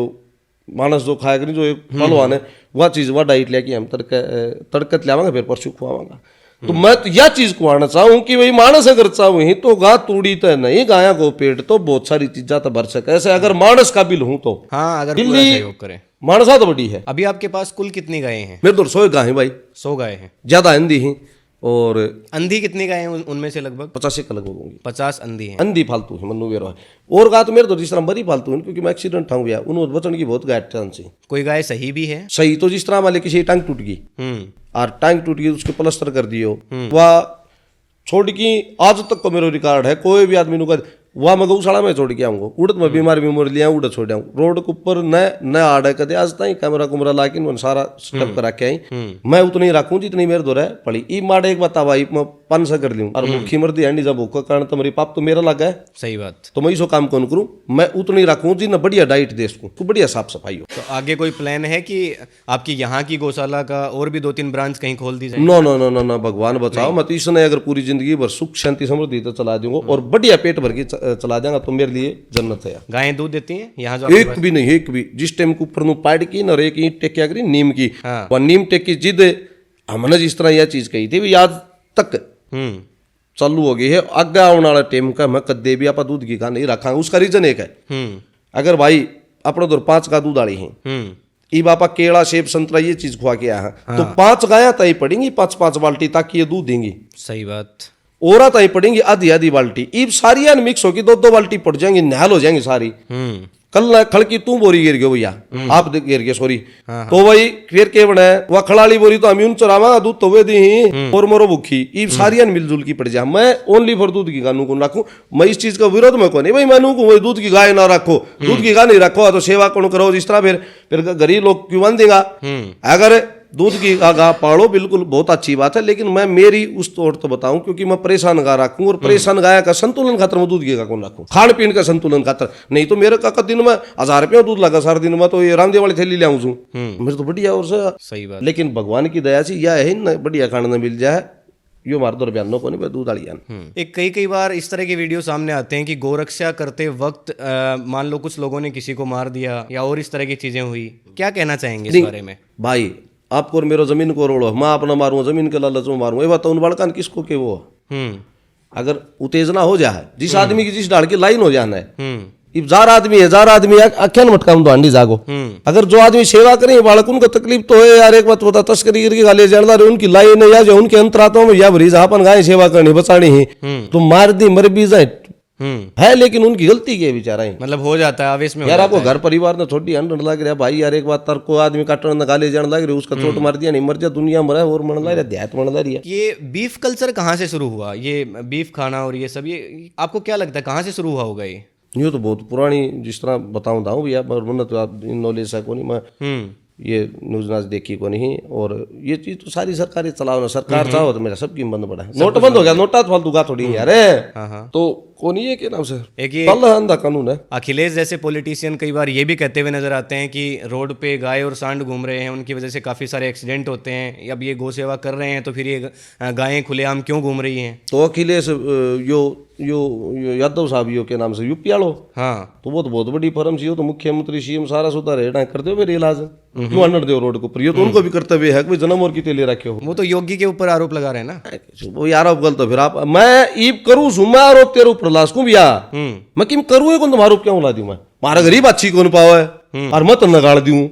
मानस जो खाया करी जो एक पहलवान है वह चीज वह डाइट लेके हम तड़कत लावांगे फिर परसों खुआवांगा। तो मैं तो यह चीज खुआना चाहूँ कि भाई मानस अगर चाहूँ ही तो गा तूड़ी तो नहीं, गाया को पेट तो बहुत सारी चीजा तो भर सके, ऐसे अगर मानस काबिल हूँ तो। हाँ अगर पूरा सहयोग करें। मानसा तो बड़ी है। अभी आपके पास कुल कितनी गायें हैं? मेरे तो 100 गाय है भाई। 100 गायें हैं, ज्यादा हिंदी ही। और अंधी कितनी गायें हैं उनमें से? लगभग 50 एक अलग होंगी। 50 अंधी हैं। अंधी फालतू है मनु वेरो है, और गा तो मेरे तो जिस तरह बड़ी फालतू है क्योंकि मैं एक्सीडेंट था गया उन्होंने बचन की बहुत गाय चांस है। कोई गाय सही भी है? सही तो जिस तरह वाले किसी टांग टूट गई और टांग टूट गई उसके प्लास्टर कर दियो, वह छोड़ की आज तक का मेरा रिकॉर्ड है, कोई भी आदमी नु वह मैं गौशाला में छोड़ के आऊंगा, उड़त में बीमार लिया उड़त छोड़ आऊँ रोड के ऊपर न आड़ा कदे आज तक कैमरा कुमरा लाके सारा सेटअप करा के आई, मैं उतनी रखूँ जितनी मेरे दो रहे पड़ी। ई माड़े एक बता भाई मैं 500 कर लूँ और भूखी मर्दी है जब भूख का कारण तो मेरी पाप तो मेरा लगा है। सही बात। तो मैं इसो काम कौन करूँ, मैं उतनी रखूँ जी ना बढ़िया डाइट दे सकूँ तो बढ़िया साफ सफाई हो। तो आगे कोई प्लान है कि आपकी यहाँ की गौशाला का और भी 2-3 ब्रांच कहीं खोल दी जाए? No no no no no भगवान बचाओ, मैं तो इसने अगर पूरी जिंदगी भर सुख शांति समृद्धि तो चला दूंगा और बढ़िया पेट भर के चला देगा तो मेरे लिए जन्नत है। गायें दूध देती हैं यहाँ? जो एक भी नहीं, एक भी। जिस टाइम के ऊपर पाड़ की ना एक ईंट टेक क्या करी नीम की, वह नीम टेक की जिद हमने जिस तरह यह चीज कही थी आज तक चालू हो गई है। आगे आने वाला टाइम का मैं कदे भी आप दूध की का नहीं रखा, उसका रीजन एक है, अगर भाई अपने उधर 5 का दूध आड़ी है ई बापा केला सेब संतरा ये चीज खुआ के आया है तो 5 गाया तय पड़ेंगी 5-5 बाल्टी ताकि ये दूध देंगी। सही बात। और तय पड़ेंगी आधी बाल्टी, ईब सारी मिक्स होगी 2-2 बाल्टी पड़ जाएंगी, नहल हो जाएंगी सारी। कल खड़की तू बोरी गिर गयो भैया, आप गिर गए सॉरी, तो भाई फिर के बना वह खड़ाली बोरी तो हम चरावा दूध तो वे दी ही और मोरो भूखी ईब सारी मिलजुल की पड़ जाए। मैं ओनली फॉर दूध की गानू को रखूं, मैं इस चीज का विरोध में को नहीं भाई, मैं वही दूध की गाय ना रखो, दूध की गाय नहीं रखो तो सेवा कौन करो जिस तरह फिर गरीब लोग क्यों बन देगा। अगर दूध की गा पाड़ो बिल्कुल बहुत अच्छी बात है, लेकिन मैं मेरी उस तौर तो बताऊं क्योंकि मैं परेशान गा रखूं और परेशान गाय का संतुलन खातर मैं दूध की गा कौन रखूं, खान पीन का संतुलन खातर नहीं तो मेरे का दिन में 1000 रुपया दूध लगा सारा दिन में तो ये रामदेव वाली थैली ले आऊँ मेरे तो बढ़िया और सही बात। लेकिन भगवान की दया से यह है न बढ़िया खाना न मिल जाए यो मार दो बयानों को नहीं दूध आलियान। एक कई बार इस तरह के वीडियो सामने आते हैं कि गोरक्षा करते वक्त मान लो कुछ लोगों ने किसी को मार दिया या और इस तरह की चीजें हुई, क्या कहना चाहेंगे इस बारे में? भाई आपको और मेरो जमीन को रोड़ो, मैं अपना मारूं जमीन के लालच में मारूं, ये बताओ उन बड़कान किसको के वो अगर उत्तेजना हो जाए जिस आदमी की जिस डाल की लाइन हो जाना है, जार आदमी है जार आदमी अख्यान मटकाम तो आंडी जागो, अगर जो आदमी सेवा करे बालक उनको तकलीफ तो है यार, एक बात बता तस्करी करके गाले जानदा रहे उनकी लाइन या जो उनके अंतरात्मा में या भरी अपन गाय सेवा करनी बचानी है तो मार दी मर भी जाए है, लेकिन उनकी गलती की है बेचारा ही। मतलब हो जाता है, आवेश में हो यार जाता आपको घर परिवार ने छोटी हंड लग रहा भाई यार, एक बात तर को आदमी काटने गाले जाने लग रही, उसका चोट मार दिया नहीं मर जा, दुनिया मरा और मन लग रहा, देहात मन लग रही है। ये बीफ कल्चर कहाँ से शुरू हुआ, ये बीफ खाना और ये सब, ये आपको क्या लगता है कहाँ से शुरू हुआ होगा ये? यूँ तो बहुत पुरानी, जिस तरह बताऊँ था भैया, पर तो आप नॉलेज है को नहीं, मैं ये न्यूज नाज देखी को नहीं। और ये चीज तो सारी सरकार चलाओ ना, सरकार चाहो तो मेरा सबकी बंद पड़ा है, नोट बंद हो गया, नोटा तो फालतू का थोड़ी यार तो कौन ये के नाम से एक ये अंधा कानून है। अखिलेश जैसे पॉलिटिशियन कई बार ये भी कहते हुए नजर आते हैं कि रोड पे गाय और सांड घूम रहे हैं, उनकी वजह से काफी सारे एक्सीडेंट होते हैं। अब ये गौ सेवा कर रहे हैं तो फिर ये गायें खुलेआम क्यों घूम रही हैं? तो अखिलेश यो यादव साहब यो के नाम से यूपी वालो, हाँ तो वो तो बहुत बड़ी फर्म सी, तो मुख्यमंत्री सीएम सारा सुधार है करते हो मेरे इलाज क्यों अनड़ दो रोड के ऊपर, ये तो उनको भी कर्तव्य है कि जन्म और की ले रखे हो। वो तो योगी के ऊपर आरोप लगा रहे हैं ना। वो यार आप गलत हो फिर आप, मैं ईब करूँ मैं आरोप तेरे ऊपर लाश भैया, मैं किम करूँ कौन तुम्हारा क्यों ला दूं, मैं मारा गरीब अच्छी कौन पावा है और मत नगाड़ दूं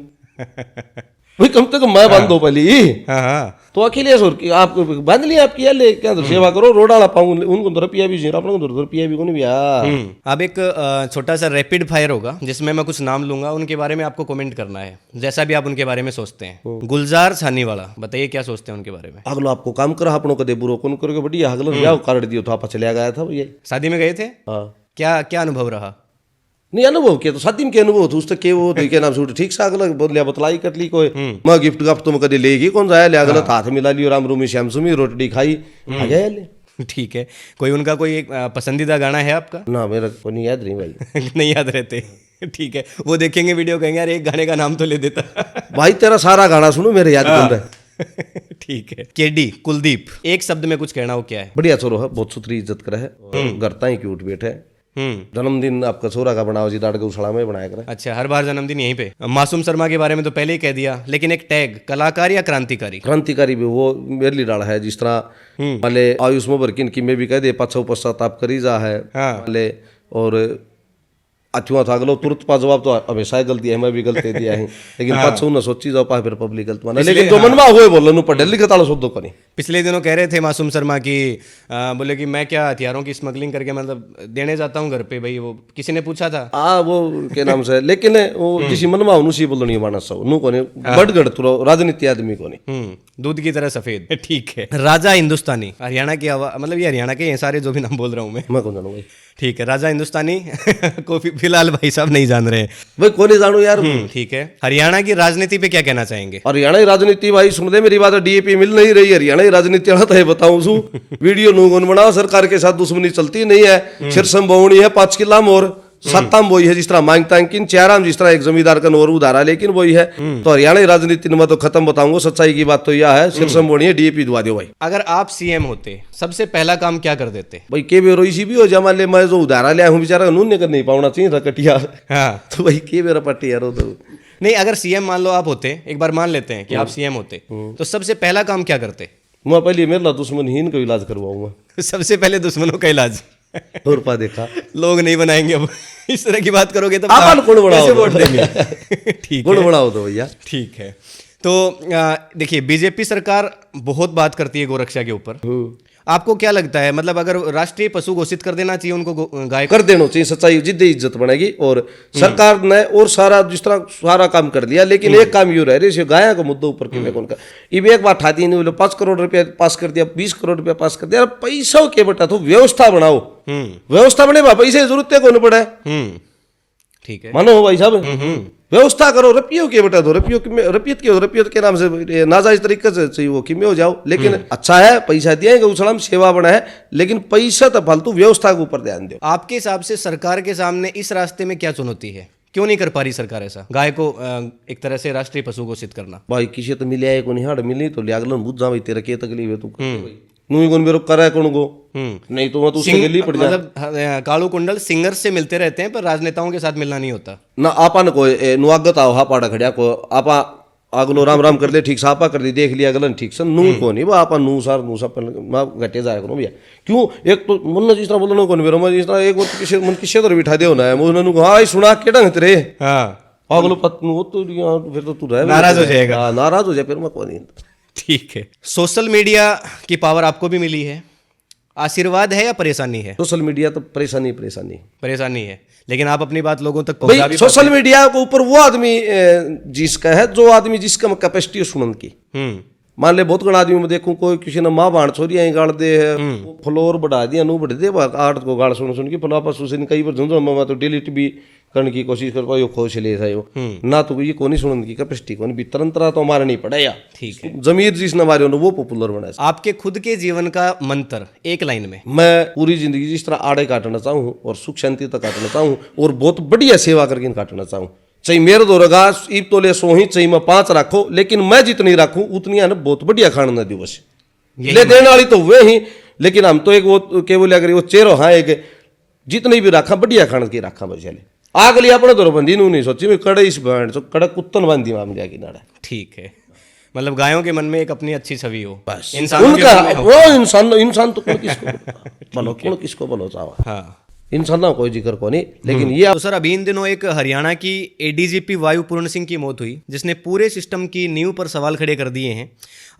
भाई, कम से कम मैं बांध दो पहले। हाँ तो अखिलेश और आप बांध लिया, आप किया ले क्या तो सेवा करो, रोड वाला पाऊंगे उनको तो रुपया भी चाहिए, अपने को रुपया भी को नहीं भैया। अब एक छोटा सा रैपिड फायर होगा जिसमें मैं कुछ नाम लूंगा, उनके बारे में आपको कमेंट करना है जैसा भी आप उनके बारे में सोचते हैं। गुलजार छानीवाला, बताइए क्या सोचते हैं उनके बारे में? अगलो आपको काम करा अपनों कदे बुरो कौन करोगे बढ़िया, अगलो ब्याह कार्ड दियो तो आप चले गया था भैया, शादी में गए थे, हाँ क्या क्या अनुभव रहा? नहीं अनुभव किया तो शादी में के अनुभव तो उसके वो के नाम से ठीक से अगला बोलिया बतलाई कटली कोई मैं गिफ्ट गफ्ट तुम कदे लेगी कौन जाया ले, अगला हाथ मिला लियो राम रूमी श्याम सुमी रोटी खाई आ गया ले। ठीक है, कोई उनका कोई एक पसंदीदा गाना है आपका? ना मेरा को नहीं याद नहीं भाई नहीं याद रहते? ठीक है, वो देखेंगे वीडियो कहेंगे यार एक गाने का नाम तो ले देता भाई तेरा सारा गाना सुनो मेरे याद बंद है। ठीक है, केडी कुलदीप, एक शब्द में कुछ कहना हो क्या है? बढ़िया छोरो है, बहुत सुथरी इज्जत करे है, गरता ही क्यूट बेट है। जन्मदिन आपका छोरा का बनाओ जी, दाड़ गौशाला में बनाया करे। अच्छा, हर बार जन्मदिन यहीं पे। मासूम शर्मा के बारे में तो पहले ही कह दिया, लेकिन एक टैग कलाकार या क्रांतिकारी? क्रांतिकारी भी वो मेरे लिए डाला है, जिस तरह वाले आयुष मोबरकिन की में भी कह दे पछा पश्चाताप करी जा है वाले, और अचुआ था अगलो तुरंत पा जवाब तो हमेशा गलती है, मैं भी गलती दिया है, लेकिन पाछू न सोची जाओ पा फिर पब्लिक गलत माना, लेकिन जो मनवा हुए बोल नु पढ़े लिखे तालो शब्दों को नहीं। पिछले दिनों कह रहे थे मासूम शर्मा की बोले कि मैं क्या हथियारों की स्मगलिंग करके मतलब देने जाता हूँ घर पे, भाई वो किसी ने पूछा था वो के नाम से, लेकिन वो किसी मनवा उसी बोल नहीं माना सब नु कोने बड़गड़ तुरो राजनीति आदमी को नहीं, दूध की तरह सफेद। ठीक है, राजा हिंदुस्तानी, हरियाणा की मतलब ये हरियाणा के सारे जो भी नाम बोल रहा हूँ मैं कौन जानू भाई। ठीक है, राजा हिंदुस्तानी को फिलहाल भाई साहब नहीं जान रहे भाई, कौन नहीं जानू यार। ठीक है, हरियाणा की राजनीति पे क्या कहना चाहेंगे? हरियाणा की राजनीति भाई सुन दे मेरी बात, डीएपी मिल नहीं रही, हरियाणा की राजनीति वाला तो बताऊं सू वीडियो नूगन बनाओ, सरकार के साथ दुश्मनी चलती नहीं है, सिरसम बोवनी है 5 किला और सत्ताम वही है, जिस तरह मांगता किन चाराम जिस तरह एक जमींदार का नोर उधारा, लेकिन वही है। तो हरियाणा की राजनीति में तो खत्म बताऊंगा, सच्चाई की बात तो यह है, सिरसम बोनी है, डीएपी दुआ दो भाई। अगर आप सीएम होते सबसे पहला काम क्या कर देते? भाई के बेरो इसी भी हो जमा ले, मैं जो उधारा लिया हूँ बेचारा नून ने कर नहीं पाना चाहिए था कटिया, तो भाई के बेरा पट्टी यार तो नहीं। अगर सीएम मान लो आप होते, एक बार मान लेते हैं कि आप सीएम होते, तो सबसे पहला काम क्या करते? मैं पहले मेरा दुश्मनहीन का इलाज करवाऊंगा। सबसे पहले दुश्मनों का इलाज? रुपा देखा लोग नहीं बनाएंगे अब इस तरह की बात करोगे तो अपन गुण बढ़ाओ, वोट देंगे। ठीक गुण बढ़ाओ तो भैया। ठीक है, तो देखिए बीजेपी सरकार बहुत बात करती है गोरक्षा के ऊपर, आपको क्या लगता है मतलब अगर राष्ट्रीय पशु घोषित कर देना चाहिए उनको, गाय कर देना चाहिए, सच्चाई जिद्दी इज्जत बनेगी। और सरकार ने और सारा जिस तरह सारा काम कर लिया, लेकिन एक काम यूं रह रही है गाय का मुद्दा ऊपर की कौन का इब एक बात ठाती नहीं, 5 करोड़ रुपया पास कर दिया, 20 करोड़ रुपया पास कर दिया, पैसा के बेटा तो व्यवस्था बनाओ, व्यवस्था बने पैसे की जरूरत कौन पड़े। ठीक है, मानो भाई साहब व्यवस्था करो, रपियो के बेटा दो रपियत के नाम से नाजायज तरीके से चाहिए वो किमें हो जाओ, लेकिन अच्छा है पैसा दिया गौशाला सेवा बना है, लेकिन पैसा तो फालतू, व्यवस्था के ऊपर ध्यान दो। आपके हिसाब से सरकार के सामने इस रास्ते में क्या चुनौती है, क्यों नहीं कर पा रही सरकार ऐसा, गाय को एक तरह से राष्ट्रीय पशु घोषित करना? भाई किसी तो मिले आए को नहीं हाड़ मिली तो लियागलन बुझ जा भाई, तेरा क्या तकलीफ है, तू नू कौन बेरो करे कौन को नहीं तो मैं तो उसके लिए पड़ जा। मतलब कालू कुंडल सिंगर से मिलते रहते हैं पर राजनेताओं के साथ मिलना नहीं होता ना। आपा न को नुआगत आओ हा पाड़ा खड़िया को आपा अगलो राम राम कर दे ठीक से, आपा कर दी देख लिया अगलन ठीक से नू को नहीं वो आपा नू सार घटे जाए करो भैया। क्यों एक तो मुन्ना जिस तरह बोलना कौन बेरो, मैं जिस तरह एक किसी मन किसी तरह बिठा दे होना है मुन्ना हाँ सुना के ढंग तेरे अगलो पत्नी वो तो फिर तो तू नाराज हो जाएगा, नाराज हो जाए फिर मैं कौन नहीं। ठीक है, सोशल मीडिया की पावर आपको भी मिली है, आशीर्वाद है या परेशानी है? सोशल मीडिया तो परेशानी परेशानी परेशानी है, लेकिन आप अपनी बात लोगों तक पहुंचा भाई भी सोशल मीडिया के ऊपर वो आदमी जिसका है, जो आदमी जिसका कैपेसिटी है सुनने की। मान ले बहुत गण आदमी में देखूं, कोई किसी ने माँ बाण छोरी आई गाड़ दे है, फ्लोर बढ़ा दिया, नू बढ़ दे, आठ को गाड़ सुन के फिर आपस उसे कई बार झुंझुन में तो डिलीट भी करने की कोशिश कर पाओ, खोज ले था ना, तो ये कोनी सुनने की कैपेसिटी कोनी भी, तरंतरा तो हमारा नहीं पड़ा या ठीक है। जमीर जिसने मारे वो पॉपुलर बना है। आपके खुद के जीवन का मंत्र एक लाइन में? मैं पूरी जिंदगी जिस तरह आड़े काटना चाहूँ और सुख शांति तक काटना चाहूँ और बहुत बढ़िया सेवा करके काटना चाहूँ। चाहे मेरे दो रगा ईब तो ले सो ही, चाहे मैं 5 रखो, लेकिन मैं जितनी रखूँ उतनी है ना बहुत बढ़िया खाना न दू बस। ले देने वाली तो वे ही, लेकिन हम तो एक वो क्या बोले, अगर वो चेहरो हाँ एक जितनी भी रखा बढ़िया खाना की रखा बस। आग लिया अपने दौर बंदी नहीं सोची मैं कड़े इस बैंड तो कड़क कुत्तन बांधी माम जाके नाड़ा। ठीक है, मतलब गायों के मन में एक अपनी अच्छी छवि हो, बस इंसानों के उनका मन में हो। वो इंसान तो कौन किसको बोलो, कौन किसको बोलो चावा। हाँ, इंसान ना कोई जिक्र को नहीं, लेकिन ये तो सर अभी इन दिनों एक हरियाणा की एडीजीपी वायु पूर्ण सिंह की मौत हुई, जिसने पूरे सिस्टम की नींव पर सवाल खड़े कर दिए हैं।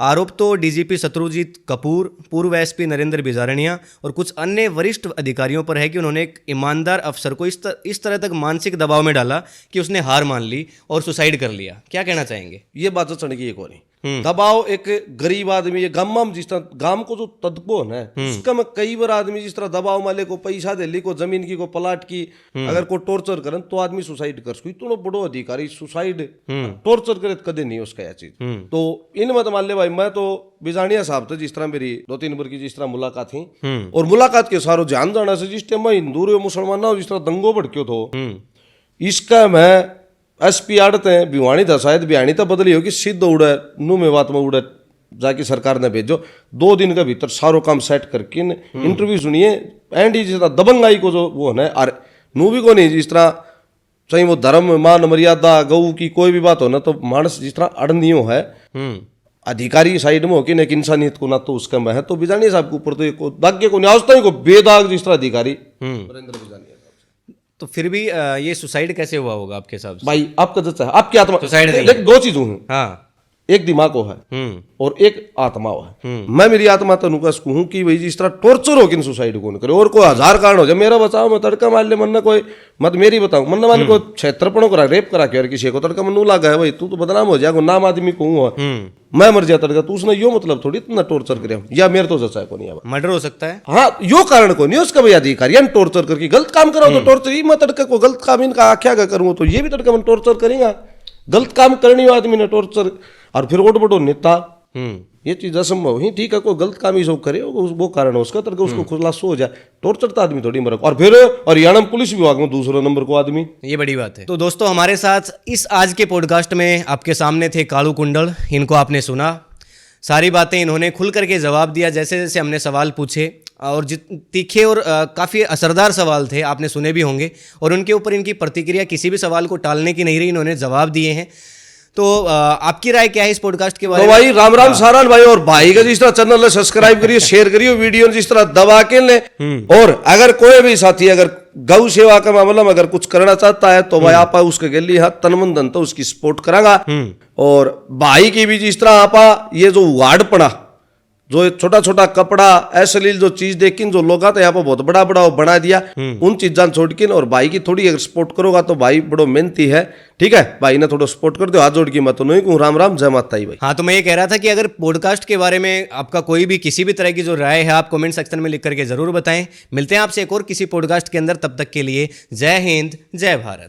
आरोप तो डीजीपी शत्रुजीत कपूर, पूर्व एसपी नरेंद्र बिजारनिया और कुछ अन्य वरिष्ठ अधिकारियों पर है कि उन्होंने एक ईमानदार अफसर को इस तरह तक मानसिक दबाव में डाला कि उसने हार मान ली और सुसाइड कर लिया। क्या कहना चाहेंगे? ये बात चढ़ गई एक और दबाव, एक गरीब आदमी ये गाम में जिस तरह गांव को जो तदपो है उसका में कई बार आदमी जिस तरह दबाव माले को पैसा दे ली, को जमीन की, को प्लाट की, अगर को टॉर्चर करन तो आदमी सुसाइड कर सको। इतना बड़ो अधिकारी सुसाइड टॉर्चर करे कदे नहीं उसका यह चीज। तो इनमें तो मान ले भाई, मैं तो बिजानिया साहब थे जिस तरह मेरी 2-3 बार की जिस तरह मुलाकात थी, और मुलाकात के सारो ध्यान जाना से जिस टाइम मैं हिंदू या मुसलमान ना जिस तरह दंगो भड़क्यो थो, इसका मैं एसपी आड़ते हैं भिवानी था, शायद भिवानी तो बदली होगी, सिद्ध उड़े नू में बात में उड़े जाके सरकार ने भेजो 2 दिन के भीतर सारो काम सेट करके इंटरव्यू सुनिए। एंड जिस तरह दबंगाई को जो वो है और नू भी को नहीं, जिस तरह चाहे वो धर्म मान मर्यादा गऊ की कोई भी बात हो ना, तो मानस जिस तरह अड़नियो है अधिकारी साइड में हो कि एक इंसानियत को ना, तो उसका मैं है तो बिजानिया साहब के ऊपर तो एक दाग्य को न्यासता को बेदाग जिस तरह अधिकारी नरेंद्र बिजानिया। तो फिर भी ये सुसाइड कैसे हुआ होगा आपके हिसाब से? भाई आपका जैसा है, आपकी आत्मा सुसाइड नहीं देख 2 चीजों हैं, हाँ, एक दिमाग को है और एक आत्मा है। मैं मेरी आत्मा तो नुकस कहूँ कि भाई जिस तरह टॉर्चर हो कि सुसाइड कौन करे, और कोई 1000 कारण हो जाए, मेरा बचाओ मैं तड़का मार ले, मन कोई मत मेरी बताऊं, मन मान को क्षेत्रपणों करा रेप करा के और किसी को तड़का मन लगा है भाई तू तो बदनाम हो जाएगा, नाम आदमी कहूँ मैं मर जाता तड़का, तू उसने यो मतलब थोड़ी इतना टॉर्चर करे, या मेरे तो जचा को नहीं है, मर्डर हो सकता है। हाँ यो कारण को नहीं उसका भाई अधिकारी टॉर्चर करके गलत काम करो तो टॉर्चर ही, मैं तड़का को गलत काम इनका आख्या करूँ तो ये भी तड़का मन टॉर्चर करेगा, गलत काम करने आदमी ने टॉर्चर। और फिर ओट बटो नेता ये चीज असंभव ही, ठीक है कोई गलत काम ही सब करे वो कारण है उसका, तरह उसको खुलासा हो जाए, टॉर्चर तो आदमी थोड़ी मरक। और फिर हरियाणा पुलिस विभाग में 2 नंबर को आदमी, ये बड़ी बात है। तो दोस्तों हमारे साथ इस आज के पॉडकास्ट में आपके सामने थे कालू कुंडल, इनको आपने सुना, सारी बातें इन्होंने खुल करके जवाब दिया, जैसे जैसे हमने सवाल पूछे, और तीखे और काफ़ी असरदार सवाल थे, आपने सुने भी होंगे, और उनके ऊपर इनकी प्रतिक्रिया किसी भी सवाल को टालने की नहीं रही, इन्होंने जवाब दिए हैं। तो आपकी राय क्या है इस पॉडकास्ट के बारे में? तो भाई राम राम सारान भाई, और भाई का जिस तरह चैनल सब्सक्राइब करिए, शेयर करिए, वीडियो जिस तरह दबा के ले, और अगर कोई भी साथी अगर गौ सेवा का मामला में अगर कुछ करना चाहता है तो भाई आप उसके गली हाथ तन मन धन तो उसकी सपोर्ट करांगा। और भाई की भी जिस तरह आप ये जो वार्ड पड़ा, जो छोटा छोटा कपड़ा अश्लील जो चीज देखिन जो लोग आते यहाँ पर बहुत बड़ा बड़ा बना दिया, उन चीजा छोड़ के और भाई की थोड़ी अगर सपोर्ट करोगा तो भाई बड़ो मेहनती है, ठीक है भाई ने थोड़ा सपोर्ट कर दो, हाथ जोड़ के मैं तो नहीं कहूँ, राम राम जय माता ही भाई। हाँ, तो मैं ये कह रहा था कि अगर पॉडकास्ट के बारे में आपका कोई भी किसी भी तरह की जो राय है आप कमेंट सेक्शन में लिख करके जरूर बताएं। मिलते हैं आपसे एक और किसी पॉडकास्ट के अंदर, तब तक के लिए जय हिंद जय भारत।